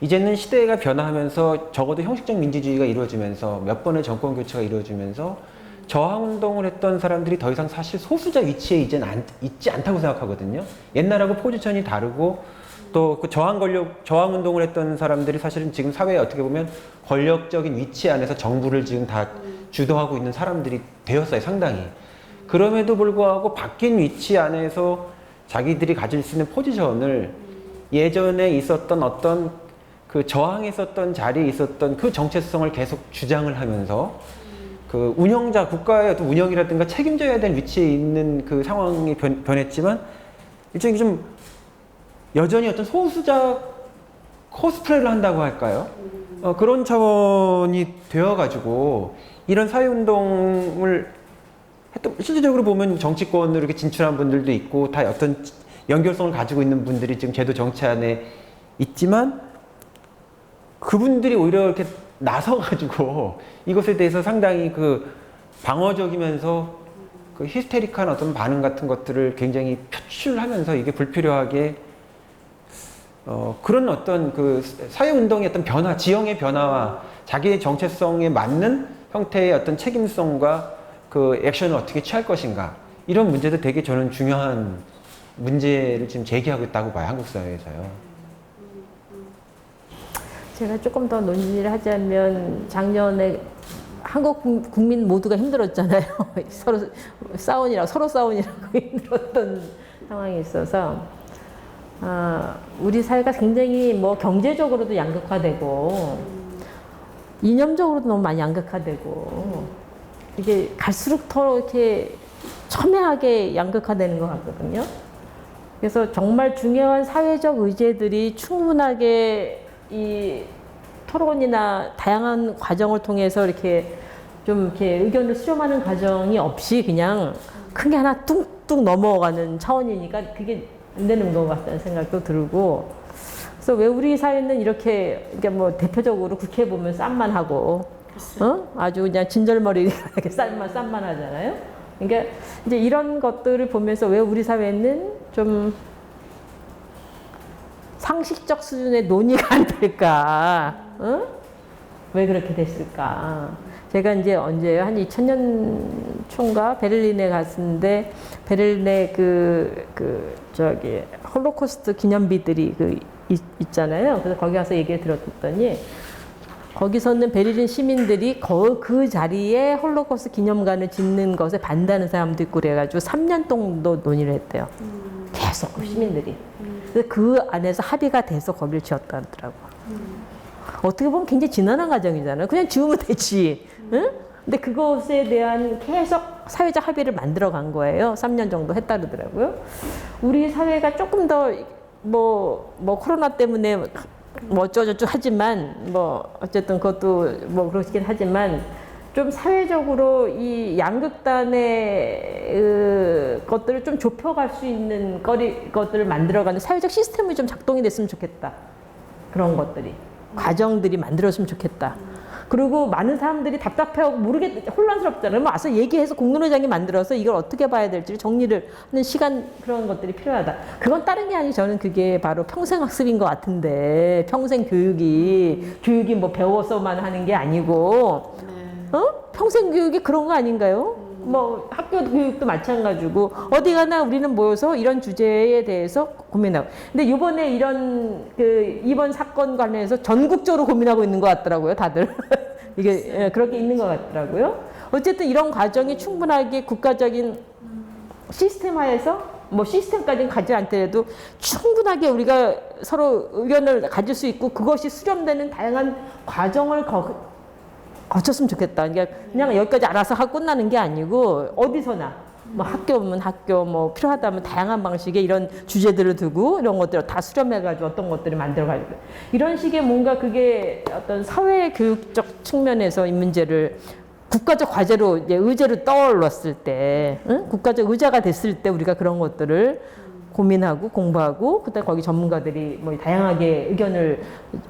이제는 시대가 변화하면서 적어도 형식적 민주주의가 이루어지면서 몇 번의 정권 교체가 이루어지면서 저항 운동을 했던 사람들이 더 이상 사실 소수자 위치에 이제는 있지 않다고 생각하거든요. 옛날하고 포지션이 다르고 또 그 저항 운동을 했던 사람들이 사실은 지금 사회에 어떻게 보면 권력적인 위치 안에서 정부를 지금 다 주도하고 있는 사람들이 되었어요, 상당히. 그럼에도 불구하고 바뀐 위치 안에서 자기들이 가질 수 있는 포지션을 예전에 있었던 어떤 그 저항했었던 자리에 있었던 그 정체성을 계속 주장을 하면서 그 운영자, 국가의 어떤 운영이라든가 책임져야 될 위치에 있는 그 상황이 변했지만 일종의 좀 여전히 어떤 소수자 코스프레를 한다고 할까요? 그런 차원이 되어가지고 이런 사회운동을 했던, 실질적으로 보면 정치권으로 이렇게 진출한 분들도 있고 다 어떤 연결성을 가지고 있는 분들이 지금 제도 정치 안에 있지만 그분들이 오히려 이렇게 나서가지고 이것에 대해서 상당히 그 방어적이면서 그 히스테릭한 어떤 반응 같은 것들을 굉장히 표출하면서 이게 불필요하게 그런 어떤 그 사회운동의 어떤 변화, 지형의 변화와 자기의 정체성에 맞는 형태의 어떤 책임성과 그 액션을 어떻게 취할 것인가 이런 문제도 되게 저는 중요한 문제를 지금 제기하고 있다고 봐요, 한국 사회에서요. 제가 조금 더 논의를 하자면 작년에 한국 국민 모두가 힘들었잖아요. 서로 싸우느라고 힘들었던 상황이 있어서 우리 사회가 굉장히 뭐 경제적으로도 양극화되고 이념적으로도 너무 많이 양극화되고 이게 갈수록 더 이렇게 첨예하게 양극화되는 것 같거든요. 그래서 정말 중요한 사회적 의제들이 충분하게 이 토론이나 다양한 과정을 통해서 이렇게 좀 이렇게 의견을 수렴하는 과정이 없이 그냥 큰 게 하나 뚝뚝 넘어가는 차원이니까 그게 안 되는 것 같다는 생각도 들고, 그래서 왜 우리 사회는 이렇게 뭐 대표적으로 국회 보면 쌈만 하고 아주 그냥 진절머리 이렇게 쌈만 하잖아요. 그러니까 이제 이런 것들을 보면서 왜 우리 사회는 좀 상식적 수준의 논의가 안 될까? 왜 그렇게 됐을까? 제가 이제 언제 한 2000년 초인가 베를린에 갔는데 베를린에 저기 홀로코스트 기념비들이 있잖아요. 그래서 거기 가서 얘기를 들었더니 거기서는 베를린 시민들이 그 자리에 홀로코스트 기념관을 짓는 것에 반대하는 사람도 있고 그래가지고 3년 정도 논의를 했대요. 계속 시민들이. 그래서 그 안에서 합의가 돼서 거기를 지었다더라고. 어떻게 보면 굉장히 지난한 과정이잖아요. 그냥 지우면 되지. 응? 근데 그것에 대한 계속 사회적 합의를 만들어 간 거예요. 3년 정도 했다 그러더라고요. 우리 사회가 조금 더 뭐 코로나 때문에 뭐 어쩌고저쩌고 하지만 뭐 어쨌든 그것도 뭐 그렇긴 하지만 좀 사회적으로 이 양극단의 것들을 좀 좁혀갈 수 있는 것들을 만들어가는 사회적 시스템이 좀 작동이 됐으면 좋겠다. 그런 것들이. 과정들이 만들어졌으면 좋겠다. 그리고 많은 사람들이 답답해하고 혼란스럽잖아요. 뭐 와서 얘기해서 공론회장이 만들어서 이걸 어떻게 봐야 될지 정리를 하는 시간, 그런 것들이 필요하다. 그건 다른 게 아니고 저는 그게 바로 평생학습인 것 같은데, 평생 교육이 뭐 배워서만 하는 게 아니고 평생 교육이 그런 거 아닌가요? 뭐 학교 교육도 마찬가지고 어디 가나 우리는 모여서 이런 주제에 대해서 고민하고. 근데 이번에 이번 사건 관련해서 전국적으로 고민하고 있는 것 같더라고요, 다들. 이게 그렇게 있는 것 같더라고요. 어쨌든 이런 과정이 충분하게 국가적인 시스템화해서 뭐 시스템까지는 가지 않더라도 충분하게 우리가 서로 의견을 가질 수 있고 그것이 수렴되는 다양한 과정을 거쳤으면 좋겠다. 그러니까 그냥 여기까지 알아서 하고 끝나는 게 아니고 어디서나 뭐 학교면 학교, 뭐 필요하다면 다양한 방식의 이런 주제들을 두고 이런 것들을 다 수렴해가지고 어떤 것들을 만들어가지고 이런 식의 뭔가 그게 어떤 사회 교육적 측면에서 이 문제를 국가적 과제로 이제 의제로 떠올랐을 때, 응? 국가적 의제가 됐을 때 우리가 그런 것들을 고민하고 공부하고 그다음 거기 전문가들이 뭐 다양하게 의견을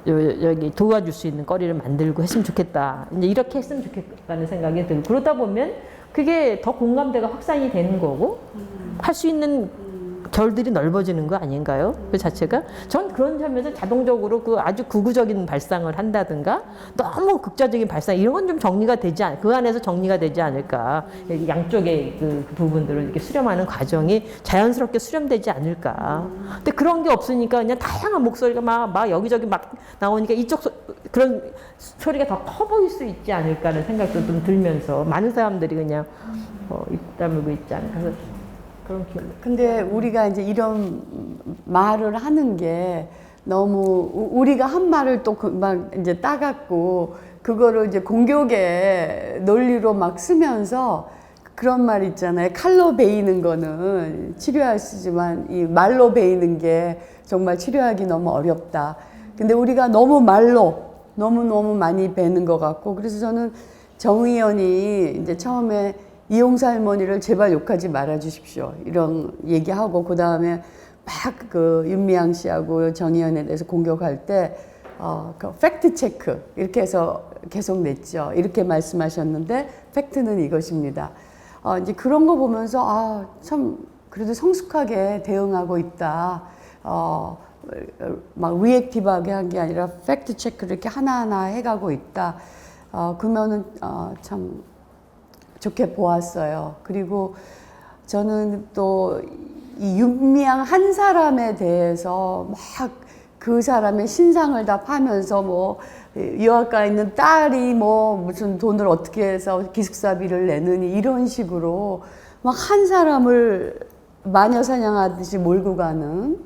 여기 도와줄 수 있는 거리를 만들고 했으면 좋겠다. 이제 이렇게 했으면 좋겠다는 생각이 들고 그러다 보면 그게 더 공감대가 확산이 되는 거고 할 수 있는 결들이 넓어지는 거 아닌가요? 그 자체가 전 그런 점에서 자동적으로 그 아주 극우적인 발상을 한다든가 너무 극자적인 발상 이런 건 좀 정리가 되지 그 안에서 정리가 되지 않을까 양쪽의 그 부분들을 이렇게 수렴하는 과정이 자연스럽게 수렴되지 않을까. 근데 그런 게 없으니까 그냥 다양한 목소리가 막 여기저기 막 나오니까 그런 소리가 더 커 보일 수 있지 않을까라는 생각도 좀 들면서 많은 사람들이 그냥 입 다물고 있지 않을까. 그래서 그런 기분. 근데 우리가 이제 이런 말을 하는 게 너무 우리가 한 말을 또 막 이제 따갖고 그거를 이제 공격의 논리로 막 쓰면서 그런 말 있잖아요. 칼로 베이는 거는 치료할 수 있지만 이 말로 베이는 게 정말 치료하기 너무 어렵다. 근데 우리가 너무 말로 너무 많이 베는 것 같고 그래서 저는 정 의원이 이제 처음에 이용사 할머니를 제발 욕하지 말아 주십시오. 이런 얘기하고, 그 다음에 막 그 윤미향 씨하고 정 의원에 대해서 공격할 때, 그 팩트 체크, 이렇게 해서 계속 냈죠. 이렇게 말씀하셨는데, 팩트는 이것입니다. 이제 그런 거 보면서, 참, 그래도 성숙하게 대응하고 있다. 막 리액티브하게 한 게 아니라 팩트 체크를 이렇게 하나하나 해가고 있다. 그러면은, 참, 좋게 보았어요. 그리고 저는 또 이 윤미향 한 사람에 대해서 막 그 사람의 신상을 다 파면서 뭐 유학가에 있는 딸이 뭐 무슨 돈을 어떻게 해서 기숙사비를 내느니 이런 식으로 막 한 사람을 마녀 사냥하듯이 몰고 가는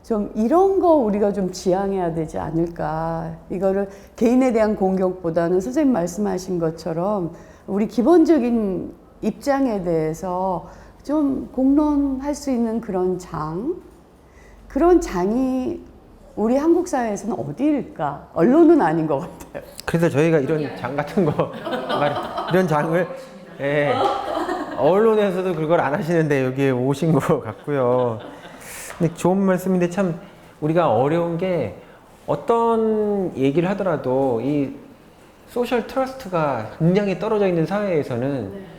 좀 이런 거 우리가 좀 지양해야 되지 않을까. 이거를 개인에 대한 공격보다는 선생님 말씀하신 것처럼 우리 기본적인 입장에 대해서 좀 공론할 수 있는 그런 그런 장이 우리 한국 사회에서는 어디일까? 언론은 아닌 것 같아요. 그래서 저희가 이런 장 같은 거, 이런 장을, 언론에서도 그걸 안 하시는데 여기에 오신 것 같고요. 근데 좋은 말씀인데 참 우리가 어려운 게 어떤 얘기를 하더라도 이 소셜 트러스트가 굉장히 떨어져 있는 사회에서는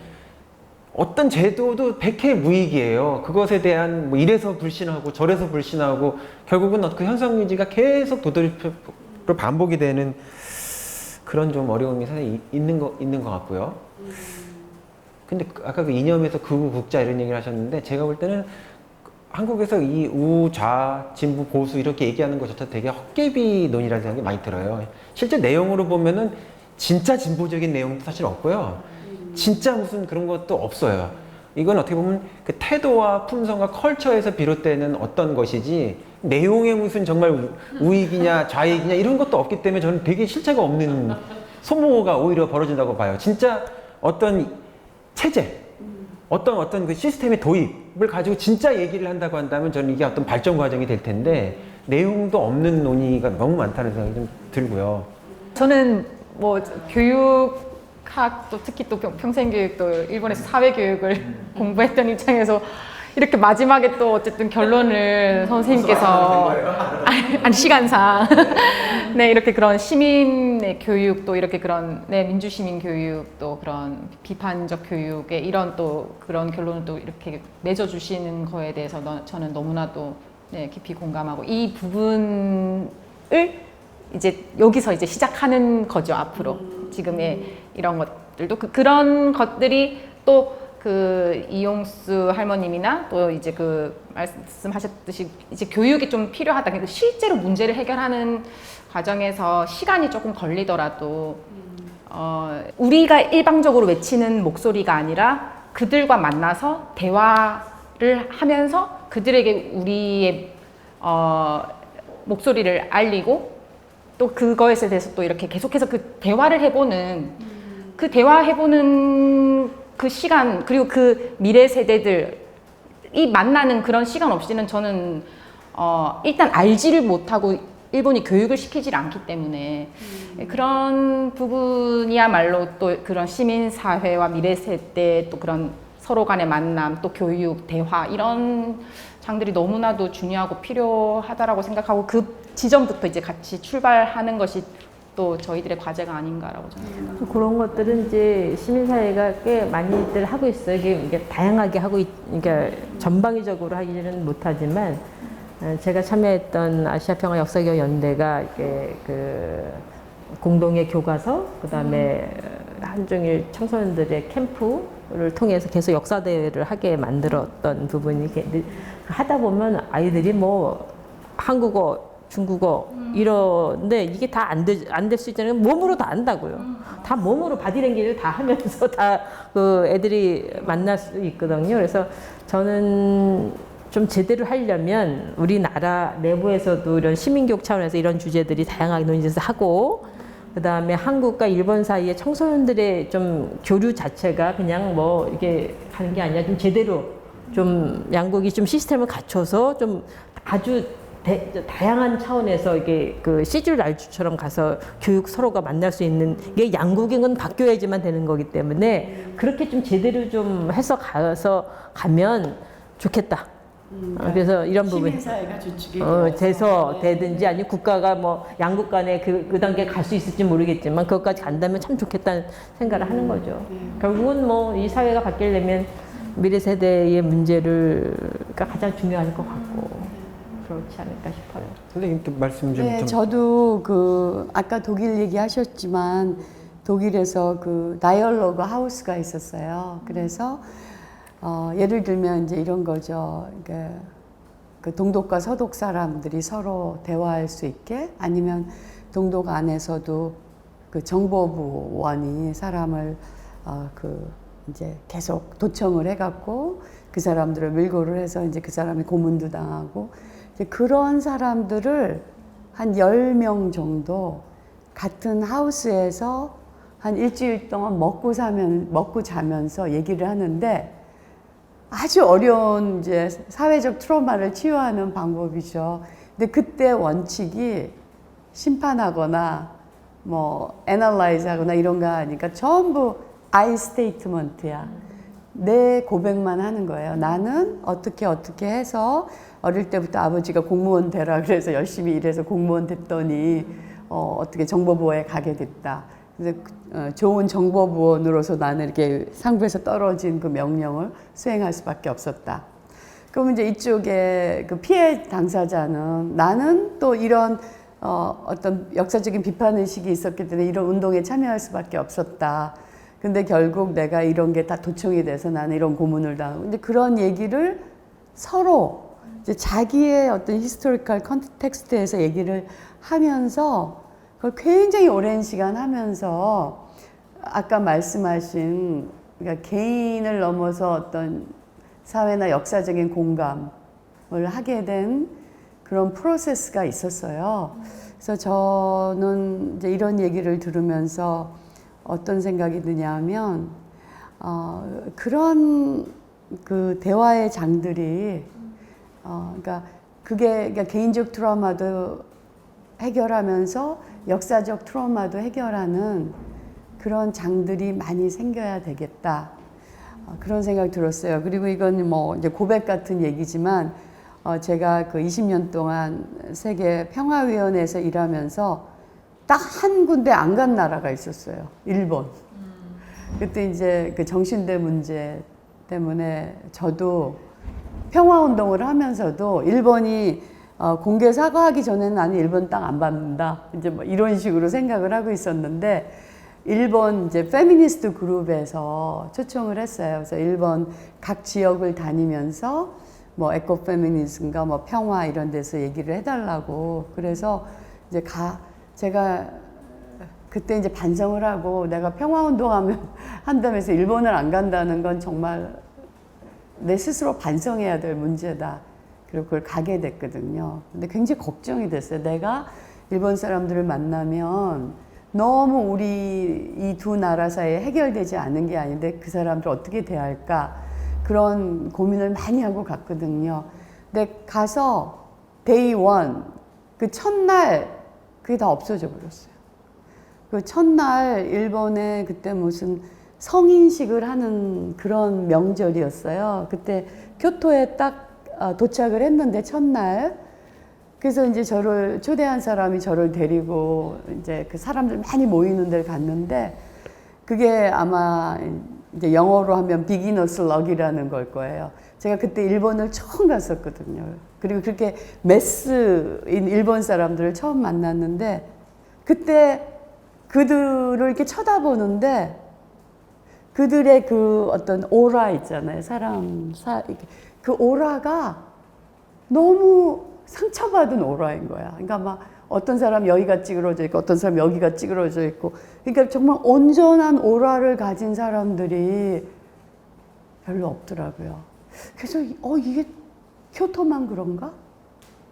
어떤 제도도 백해무익이에요. 그것에 대한 뭐 이래서 불신하고 저래서 불신하고 결국은 그 현상 유지가 계속 도돌이표로 반복이 되는 그런 좀 어려움이 사실 있는 것 같고요. 근데 아까 그 이념에서 극우 극자 이런 얘기를 하셨는데 제가 볼 때는 한국에서 이 우좌 진보 보수 이렇게 얘기하는 것조차 되게 헛개비 논의라는 생각이 많이 들어요. 실제 내용으로 보면은 진짜 진보적인 내용도 사실 없고요. 진짜 무슨 그런 것도 없어요. 이건 어떻게 보면 그 태도와 품성과 컬처에서 비롯되는 어떤 것이지 내용에 무슨 정말 우익이냐 좌익이냐 이런 것도 없기 때문에 저는 되게 실체가 없는 소모가 오히려 벌어진다고 봐요. 진짜 어떤 체제, 어떤 그 시스템의 도입을 가지고 진짜 얘기를 한다고 한다면 저는 이게 어떤 발전 과정이 될 텐데 내용도 없는 논의가 너무 많다는 생각이 좀 들고요. 저는 뭐 교육학도 특히 또 평생교육도 일본에서 사회교육을 공부했던 입장에서 이렇게 마지막에 또 어쨌든 결론을 선생님께서 아니 시간상 네 이렇게 그런 시민의 교육도 이렇게 그런 네 민주시민 교육도 그런 비판적 교육의 이런 또 그런 결론을 또 이렇게 맺어주시는 거에 대해서 저는 너무나도 네 깊이 공감하고 이 부분을 이제 여기서 이제 시작하는 거죠 앞으로 지금의 이런 것들도 그런 것들이 또 그 이용수 할머님이나 또 이제 그 말씀하셨듯이 이제 교육이 좀 필요하다. 그러니까 실제로 문제를 해결하는 과정에서 시간이 조금 걸리더라도 우리가 일방적으로 외치는 목소리가 아니라 그들과 만나서 대화를 하면서 그들에게 우리의 목소리를 알리고 또 그거에 대해서 또 이렇게 계속해서 그 대화를 해보는 그 시간 그리고 그 미래 세대들이 만나는 그런 시간 없이는 저는 일단 알지를 못하고 일본이 교육을 시키질 않기 때문에 그런 부분이야말로 또 그런 시민사회와 미래 세대 또 그런 서로 간의 만남 또 교육, 대화 이런 장들이 너무나도 중요하고 필요하다라고 생각하고 그 지점부터 이제 같이 출발하는 것이 또 저희들의 과제가 아닌가라고 저는 생각합니다. 그런 것들은 이제 시민사회가 꽤 많이들 하고 있어요. 이게 다양하게 하고 그러니까 전방위적으로 하기는 못하지만 제가 참여했던 아시아평화 역사교 연대가 이게 그 공동의 교과서, 그 다음에 한중일 청소년들의 캠프를 통해서 계속 역사 대회를 하게 만들었던 부분이 이렇게 하다 보면 아이들이 뭐 한국어, 중국어 이런데 이게 다 안 될 수 있잖아요. 몸으로 다 안다고요. 다 몸으로 바디랭귀지를 다 하면서 다 그 애들이 만날 수 있거든요. 그래서 저는 좀 제대로 하려면 우리나라 내부에서도 이런 시민교육 차원에서 이런 주제들이 다양하게 논의돼서 하고, 그 다음에 한국과 일본 사이에 청소년들의 좀 교류 자체가 그냥 뭐 이게 가는 게 아니라 좀 제대로 좀 양국이 좀 시스템을 갖춰서 좀 아주 다양한 차원에서 이게 그 시줄 날주처럼 가서 교육 서로가 만날 수 있는 이게 양국인 건 바뀌어야지만 되는 거기 때문에 그렇게 좀 제대로 좀 해서 가면 좋겠다. 그래서 이런 부분 시민사회가 주축이 돼서 되든지 아니면 국가가 뭐 양국 간에 그 단계에 갈 수 있을지 모르겠지만 그것까지 간다면 참 좋겠다는 생각을 하는 거죠. 결국은 뭐 이 사회가 바뀌려면 미래 세대의 문제가 가장 중요할 것 같고 그렇지 않을까 싶어요. 선생님 또 말씀 좀. 네, 저도 그 아까 독일 얘기하셨지만 독일에서 그 다이얼로그 하우스가 있었어요. 그래서 예를 들면 이제 이런 거죠. 그러니까 그 동독과 서독 사람들이 서로 대화할 수 있게, 아니면 동독 안에서도 그 정보부원이 사람을 그 이제 계속 도청을 해갖고 그 사람들을 밀고를 해서 이제 그 사람이 고문도 당하고, 이제 그런 사람들을 한 10명 정도 같은 하우스에서 한 일주일 동안 먹고 자면서 얘기를 하는데 아주 어려운 이제 사회적 트라우마를 치유하는 방법이죠. 근데 그때 원칙이 심판하거나 뭐 애널라이즈 하거나 이런 거 하니까 전부 I 스테이트먼트야. 내 고백만 하는 거예요. 나는 어떻게 해서 어릴 때부터 아버지가 공무원 되라 그래서 열심히 일해서 공무원 됐더니 어떻게 정보부에 가게 됐다. 그래서 좋은 정보부원으로서 나는 이렇게 상부에서 떨어진 그 명령을 수행할 수밖에 없었다. 그럼 이제 이쪽에 그 피해 당사자는 나는 또 이런 어떤 역사적인 비판 의식이 있었기 때문에 이런 운동에 참여할 수밖에 없었다. 근데 결국 내가 이런 게 다 도청이 돼서 나는 이런 고문을 당하고, 이제 그런 얘기를 서로 이제 자기의 어떤 히스토리컬 컨텍스트에서 얘기를 하면서 그걸 굉장히 오랜 시간 하면서 아까 말씀하신 그러니까 개인을 넘어서 어떤 사회나 역사적인 공감을 하게 된 그런 프로세스가 있었어요. 그래서 저는 이제 이런 얘기를 들으면서 어떤 생각이 드냐면 그런 그 대화의 장들이 그러니까 그러니까 개인적 트라우마도 해결하면서 역사적 트라우마도 해결하는 그런 장들이 많이 생겨야 되겠다. 그런 생각이 들었어요. 그리고 이건 뭐 이제 고백 같은 얘기지만 제가 그 20년 동안 세계 평화위원회에서 일하면서 딱 한 군데 안 간 나라가 있었어요. 일본. 그때 이제 그 정신대 문제 때문에 저도 평화운동을 하면서도 일본이 공개 사과하기 전에는 나는 일본 땅 안 받는다. 이제 뭐 이런 식으로 생각을 하고 있었는데 일본 이제 페미니스트 그룹에서 초청을 했어요. 그래서 일본 각 지역을 다니면서 뭐 에코 페미니즘과 뭐 평화 이런 데서 얘기를 해달라고. 그래서 이제 제가 그때 이제 반성을 하고 내가 평화운동하면 한다면서 일본을 안 간다는 건 정말 내 스스로 반성해야 될 문제다. 그리고 그걸 가게 됐거든요. 근데 굉장히 걱정이 됐어요. 내가 일본 사람들을 만나면 너무 우리 이 두 나라 사이에 해결되지 않은 게 아닌데 그 사람들 어떻게 대할까 그런 고민을 많이 하고 갔거든요. 근데 가서 데이 원 그 첫날 그게 다 없어져 버렸어요. 그 첫날 일본에 그때 무슨 성인식을 하는 그런 명절이었어요. 그때 교토에 딱 도착을 했는데 첫날. 그래서 이제 저를 초대한 사람이 저를 데리고 이제 그 사람들 많이 모이는 데를 갔는데 그게 아마 이제 영어로 하면 비기너스 럭이라는 걸 거예요. 제가 그때 일본을 처음 갔었거든요. 그리고 그렇게 메스인 일본 사람들을 처음 만났는데 그때 그들을 이렇게 쳐다보는데 그들의 그 어떤 오라 있잖아요. 그 오라가 너무 상처받은 오라인 거야. 그러니까 막 어떤 사람 여기가 찌그러져 있고 어떤 사람 여기가 찌그러져 있고 그러니까 정말 온전한 오라를 가진 사람들이 별로 없더라고요. 그래서 이게 교토만 그런가?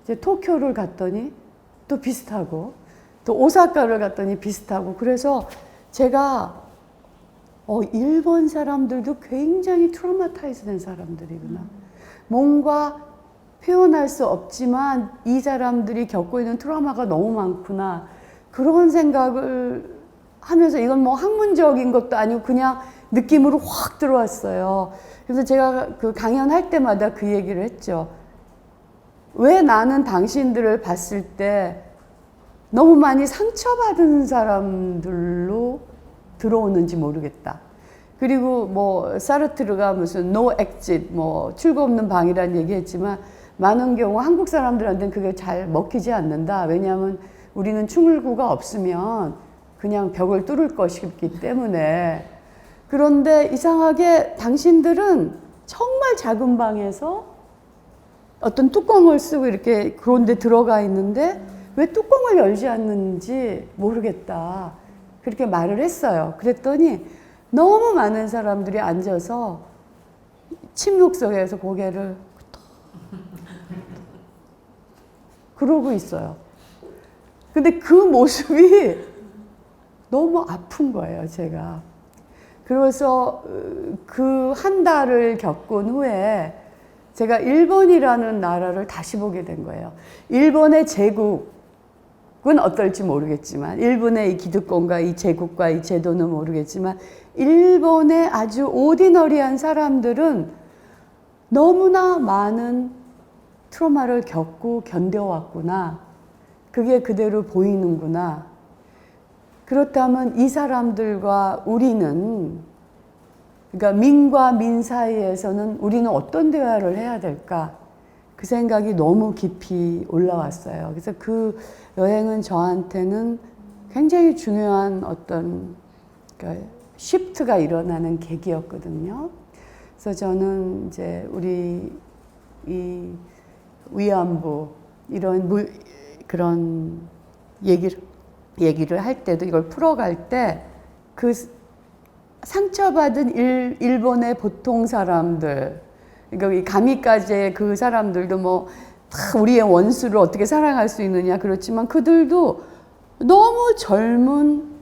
이제 도쿄를 갔더니 또 비슷하고 또 오사카를 갔더니 비슷하고 그래서 제가 일본 사람들도 굉장히 트라우마타이즈 된 사람들이구나. 뭔가 표현할 수 없지만 이 사람들이 겪고 있는 트라우마가 너무 많구나. 그런 생각을 하면서 이건 뭐 학문적인 것도 아니고 그냥 느낌으로 확 들어왔어요. 그래서 제가 그 강연할 때마다 그 얘기를 했죠. 왜 나는 당신들을 봤을 때 너무 많이 상처받은 사람들로 들어오는지 모르겠다. 그리고 뭐 사르트르가 무슨 no exit 뭐 출구 없는 방이라는 얘기했지만 많은 경우 한국 사람들한테는 그게 잘 먹히지 않는다. 왜냐하면 우리는 출구가 없으면 그냥 벽을 뚫을 것이기 때문에. 그런데 이상하게 당신들은 정말 작은 방에서 어떤 뚜껑을 쓰고 이렇게 그런 데 들어가 있는데 왜 뚜껑을 열지 않는지 모르겠다. 그렇게 말을 했어요. 그랬더니 너무 많은 사람들이 앉아서 침묵 속에서 고개를 그러고 있어요. 근데 그 모습이 너무 아픈 거예요, 제가. 그래서 그 한 달을 겪은 후에 제가 일본이라는 나라를 다시 보게 된 거예요. 일본의 제국은 어떨지 모르겠지만, 일본의 이 기득권과 이 제국과 이 제도는 모르겠지만, 일본의 아주 오디너리한 사람들은 너무나 많은 트라우마를 겪고 견뎌왔구나. 그게 그대로 보이는구나. 그렇다면 이 사람들과 우리는, 그러니까 민과 민 사이에서는 우리는 어떤 대화를 해야 될까? 그 생각이 너무 깊이 올라왔어요. 그래서 그 여행은 저한테는 굉장히 중요한 어떤 그러니까 시프트가 일어나는 계기였거든요. 그래서 저는 이제 우리 이 위안부 이런 그런 얘기를 할 때도 이걸 풀어갈 때 그 상처받은 일본의 보통 사람들, 그러니까 이 가미까지의 그 사람들도 뭐 다 우리의 원수를 어떻게 사랑할 수 있느냐 그렇지만 그들도 너무 젊은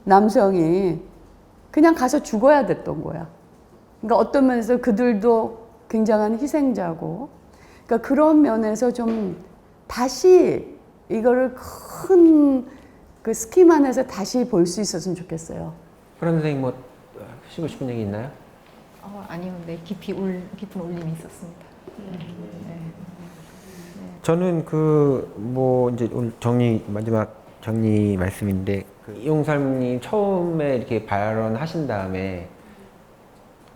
남성이 그냥 가서 죽어야 됐던 거야. 그러니까 어떤 면에서 그들도 굉장한 희생자고, 그러니까 그런 면에서 좀 다시 이거를 큰 그 스킴 안에서 다시 볼 수 있었으면 좋겠어요. 그런 선생님 뭐 하시고 싶은 얘기 있나요? 아니요, 네, 깊은 울림이 있었습니다. 저는 이제 오늘 마지막 정리 말씀인데, 이용삼님 처음에 이렇게 발언하신 다음에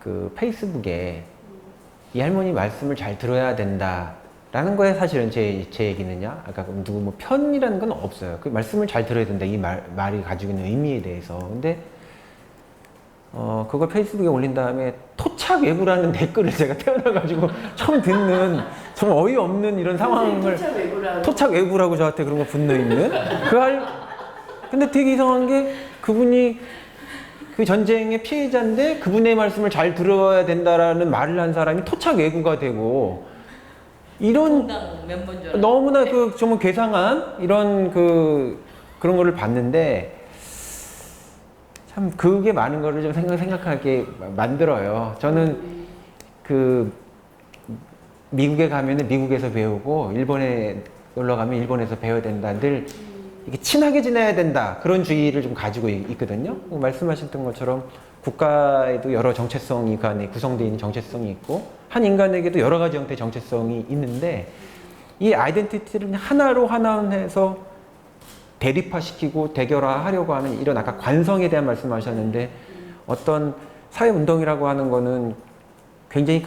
그 페이스북에 이 할머니 말씀을 잘 들어야 된다라는 거에 사실은 제 얘기는요. 아까 누구 뭐 편이라는 건 없어요. 그 말씀을 잘 들어야 된다. 이 말이 가지고 있는 의미에 대해서. 근데 그걸 페이스북에 올린 다음에 토착 외구라는 댓글을 제가 태어나가지고 처음 듣는 정말 어이없는 이런 상황을 토착 외구라고 저한테 그런 거 분노있는 근데 되게 이상한 게 그분이 그 전쟁의 피해자인데 그분의 말씀을 잘 들어야 된다라는 말을 한 사람이 토착 외구가 되고 이런 너무나 정말 괴상한 이런 그런 거를 봤는데 참 그게 많은 거를 좀 생각하게 만들어요. 저는 미국에 가면은 미국에서 배우고 일본에 놀러 가면 일본에서 배워야 된다. 늘 이게 친하게 지내야 된다. 그런 주의를 좀 가지고 있거든요. 말씀하셨던 것처럼 국가에도 여러 정체성이 그 안에 구성되어 있는 정체성이 있고 한 인간에게도 여러 가지 형태의 정체성이 있는데 이 아이덴티티를 하나로 환원해서 대립화시키고 대결화하려고 하는 이런 아까 관성에 대한 말씀하셨는데 어떤 사회운동이라고 하는 거는 굉장히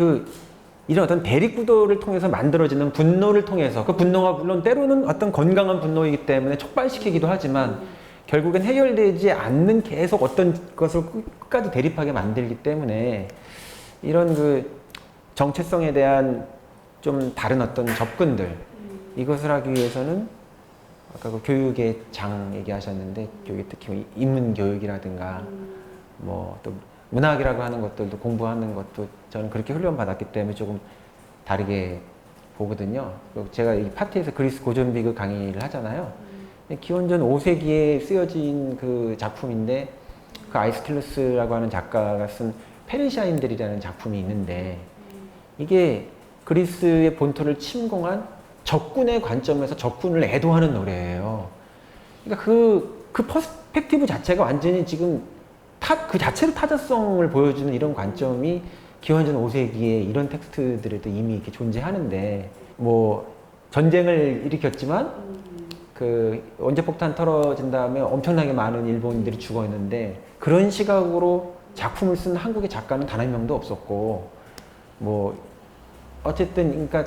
이런 어떤 대립구도를 통해서 만들어지는 분노를 통해서 그 분노가 물론 때로는 어떤 건강한 분노이기 때문에 촉발시키기도 하지만 결국엔 해결되지 않는 계속 어떤 것을 끝까지 대립하게 만들기 때문에 이런 정체성에 대한 좀 다른 어떤 접근들 이것을 하기 위해서는 아까 교육의 장 얘기하셨는데 교육에 특히 인문교육이라든가 뭐 또 문학이라고 하는 것들도 공부하는 것도 저는 그렇게 훈련받았기 때문에 조금 다르게 보거든요. 제가 이 파티에서 그리스 고전비극 강의를 하잖아요. 기원전 5세기에 쓰여진 그 작품인데 그 아이스킬루스라고 하는 작가가 쓴 페르시아인들이라는 작품이 있는데 이게 그리스의 본토를 침공한 적군의 관점에서 적군을 애도하는 노래예요. 그러니까 그 퍼스펙티브 자체가 완전히 지금 그 자체로 타자성을 보여주는 이런 관점이 기원전 5세기에 이런 텍스트들에도 이미 이렇게 존재하는데 뭐 전쟁을 일으켰지만 그 원자폭탄 떨어진 다음에 엄청나게 많은 일본인들이 죽어 있는데 그런 시각으로 작품을 쓴 한국의 작가는 단 한 명도 없었고 뭐 어쨌든 그러니까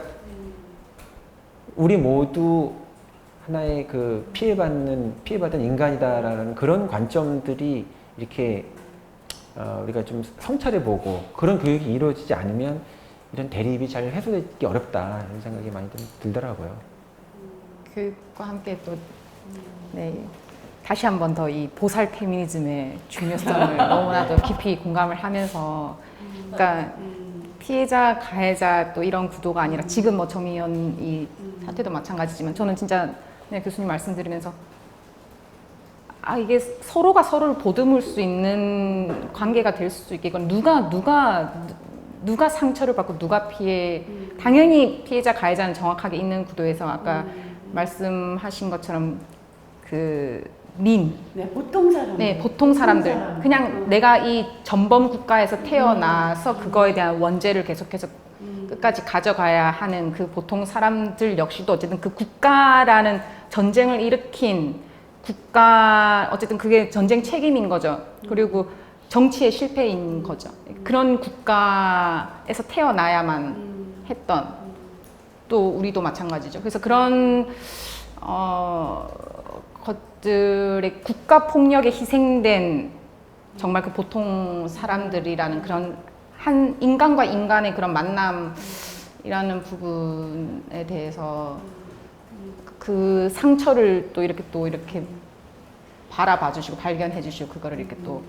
우리 모두 하나의 피해받은 인간이다라는 그런 관점들이 이렇게 우리가 좀 성찰해보고 그런 교육이 이루어지지 않으면 이런 대립이 잘 해소되기 어렵다 이런 생각이 많이 들더라고요. 교육과 함께 또 네, 다시 한 번 더 이 보살 페미니즘의 중요성을 너무나도 깊이 공감을 하면서 그러니까 피해자, 가해자 또 이런 구도가 아니라 지금 뭐 정의연 이 사태도 마찬가지지만 저는 진짜 네, 교수님 말씀 들으면서 이게 서로가 서로를 보듬을 수 있는 관계가 될 수 있게 이건 누가 상처를 받고 누가 당연히 피해자, 가해자는 정확하게 있는 구도에서 아까 말씀하신 것처럼 보통 사람들. 그냥 내가 이 전범 국가에서 태어나서 그거에 대한 원죄를 계속해서 끝까지 가져가야 하는 그 보통 사람들 역시도 어쨌든 그 국가라는 전쟁을 일으킨 국가, 어쨌든 그게 전쟁 책임인 거죠. 그리고 정치의 실패인 거죠. 그런 국가에서 태어나야만 했던, 또 우리도 마찬가지죠. 그래서 그런 것들의 국가 폭력에 희생된 정말 그 보통 사람들이라는 그런 한 인간과 인간의 그런 만남이라는 부분에 대해서 그 상처를 또 이렇게 바라봐 주시고 발견해 주시고 그거를 이렇게 또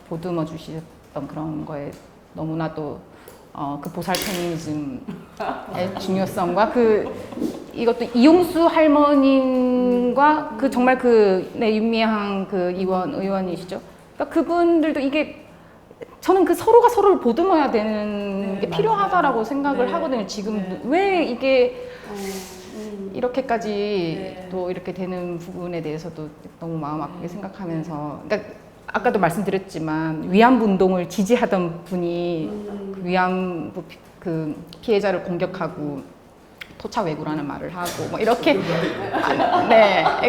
보듬어 주셨던 그런 거에 너무나도 그 보살 페미니즘의 중요성과 이것도 이용수 할머님과 그 정말 윤미향 의원이시죠. 그러니까 그분들도 이게 저는 그 서로가 서로를 보듬어야 되는 게 필요하다라고 생각을 하거든요. 지금 왜 이게 이렇게까지 또 이렇게 되는 부분에 대해서도 너무 마음 아프게 생각하면서, 그러니까 아까도 말씀드렸지만 위안부 운동을 지지하던 분이 그 위안부 피해자를 공격하고 토착 왜구라는 말을 하고 뭐 이렇게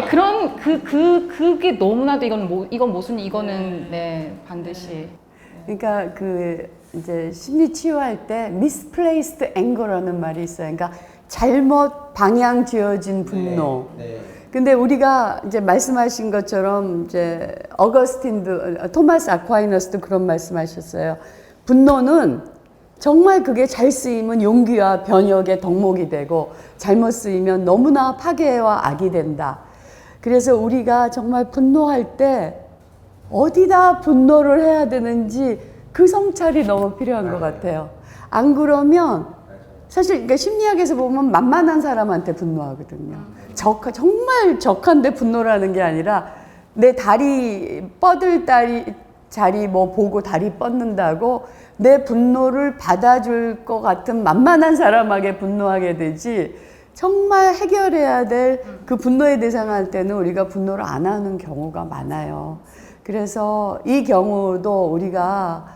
그런 그게 너무나도 이거는 반드시. 그러니까 이제 심리 치유할 때 misplaced anger라는 말이 있어요. 그러니까 잘못 방향 지어진 분노. 근데 우리가 이제 말씀하신 것처럼 이제 토마스 아퀴나스도 그런 말씀하셨어요. 분노는 정말 그게 잘 쓰이면 용기와 변혁의 덕목이 되고 잘못 쓰이면 너무나 파괴와 악이 된다. 그래서 우리가 정말 분노할 때 어디다 분노를 해야 되는지 그 성찰이 너무 필요한 것 같아요. 안 그러면 사실 그러니까 심리학에서 보면 만만한 사람한테 분노하거든요. 정말 적한데 분노라는 게 아니라 내 다리 뻗을 자리 뭐 보고 다리 뻗는다고 내 분노를 받아줄 것 같은 만만한 사람에게 분노하게 되지, 정말 해결해야 될 그 분노의 대상할 때는 우리가 분노를 안 하는 경우가 많아요. 그래서 이 경우도 우리가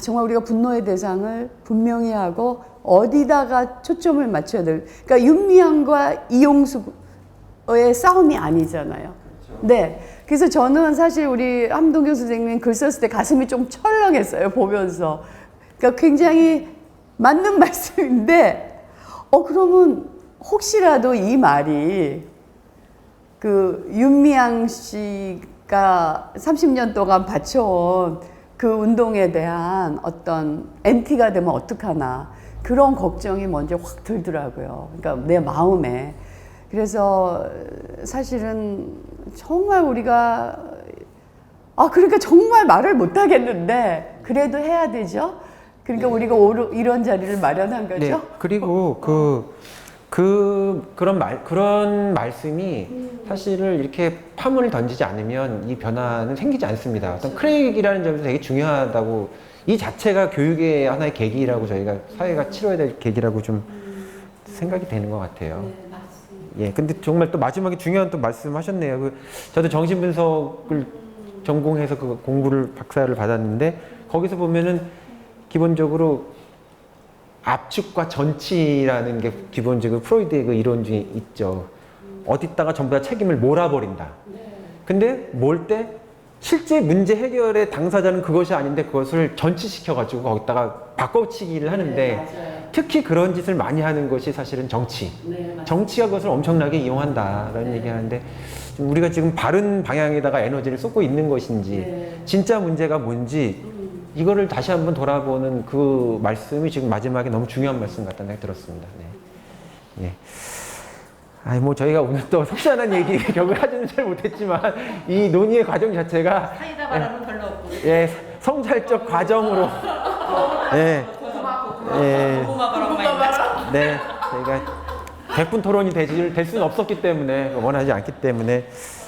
정말 우리가 분노의 대상을 분명히 하고 어디다가 초점을 맞춰야 될, 그러니까 윤미향과 이용수의 싸움이 아니잖아요. 네. 그래서 저는 사실 우리 함동경 선생님 글 썼을 때 가슴이 좀 철렁했어요, 보면서. 그러니까 굉장히 맞는 말씀인데, 그러면 혹시라도 이 말이 그 윤미향 씨가 30년 동안 바쳐온 그 운동에 대한 어떤 엔티가 되면 어떡하나, 그런 걱정이 먼저 확 들더라고요. 그러니까 내 마음에. 그래서 사실은 정말 우리가 그러니까 정말 말을 못 하겠는데 그래도 해야 되죠. 그러니까 우리가 이런 자리를 마련한 거죠. 네, 그리고 그런 말씀이 사실을 이렇게 파문을 던지지 않으면 이 변화는 생기지 않습니다. 어떤 크랙이라는 점에서 되게 중요하다고, 이 자체가 교육의 하나의 계기라고, 저희가 사회가 치러야 될 계기라고 좀 생각이 되는 것 같아요. 예, 근데 정말 또 마지막에 중요한 또 말씀하셨네요. 저도 정신분석을 전공해서 그 공부를 박사를 받았는데, 거기서 보면은 기본적으로 압축과 전치라는 게 기본적으로 프로이드의 그 이론 중에 있죠. 어디다가 전부 다 책임을 몰아버린다. 근데 몰 때 실제 문제 해결의 당사자는 그것이 아닌데 그것을 전치시켜가지고 거기다가 바꿔치기를 하는데, 특히 그런 짓을 많이 하는 것이 사실은 정치. 정치가 그것을 엄청나게 이용한다라는 얘기하는데, 우리가 지금 바른 방향에다가 에너지를 쏟고 있는 것인지, 진짜 문제가 뭔지, 이거를 다시 한번 돌아보는 그 말씀이 지금 마지막에 너무 중요한 말씀 같다는 생각이 들었습니다. 네. 예. 저희가 오늘 또 속시원한 얘기 격을 하지는 잘 못했지만, 이 논의의 과정 자체가 사이다 바람은 별로 없고. 예, 성찰적 과정으로. 예. 예. 네. 저희가 백분 토론이 될 수는 없었기 때문에, 원하지 않기 때문에.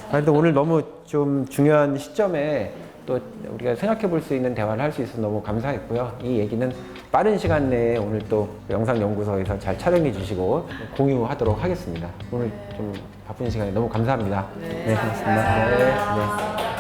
그런데 오늘 너무 좀 중요한 시점에 또 우리가 생각해 볼 수 있는 대화를 할 수 있어서 너무 감사했고요. 이 얘기는 빠른 시간 내에 오늘 또 영상연구소에서 잘 촬영해 주시고 공유하도록 하겠습니다. 오늘 좀 바쁜 시간에 너무 감사합니다. 네, 고맙습니다. 네.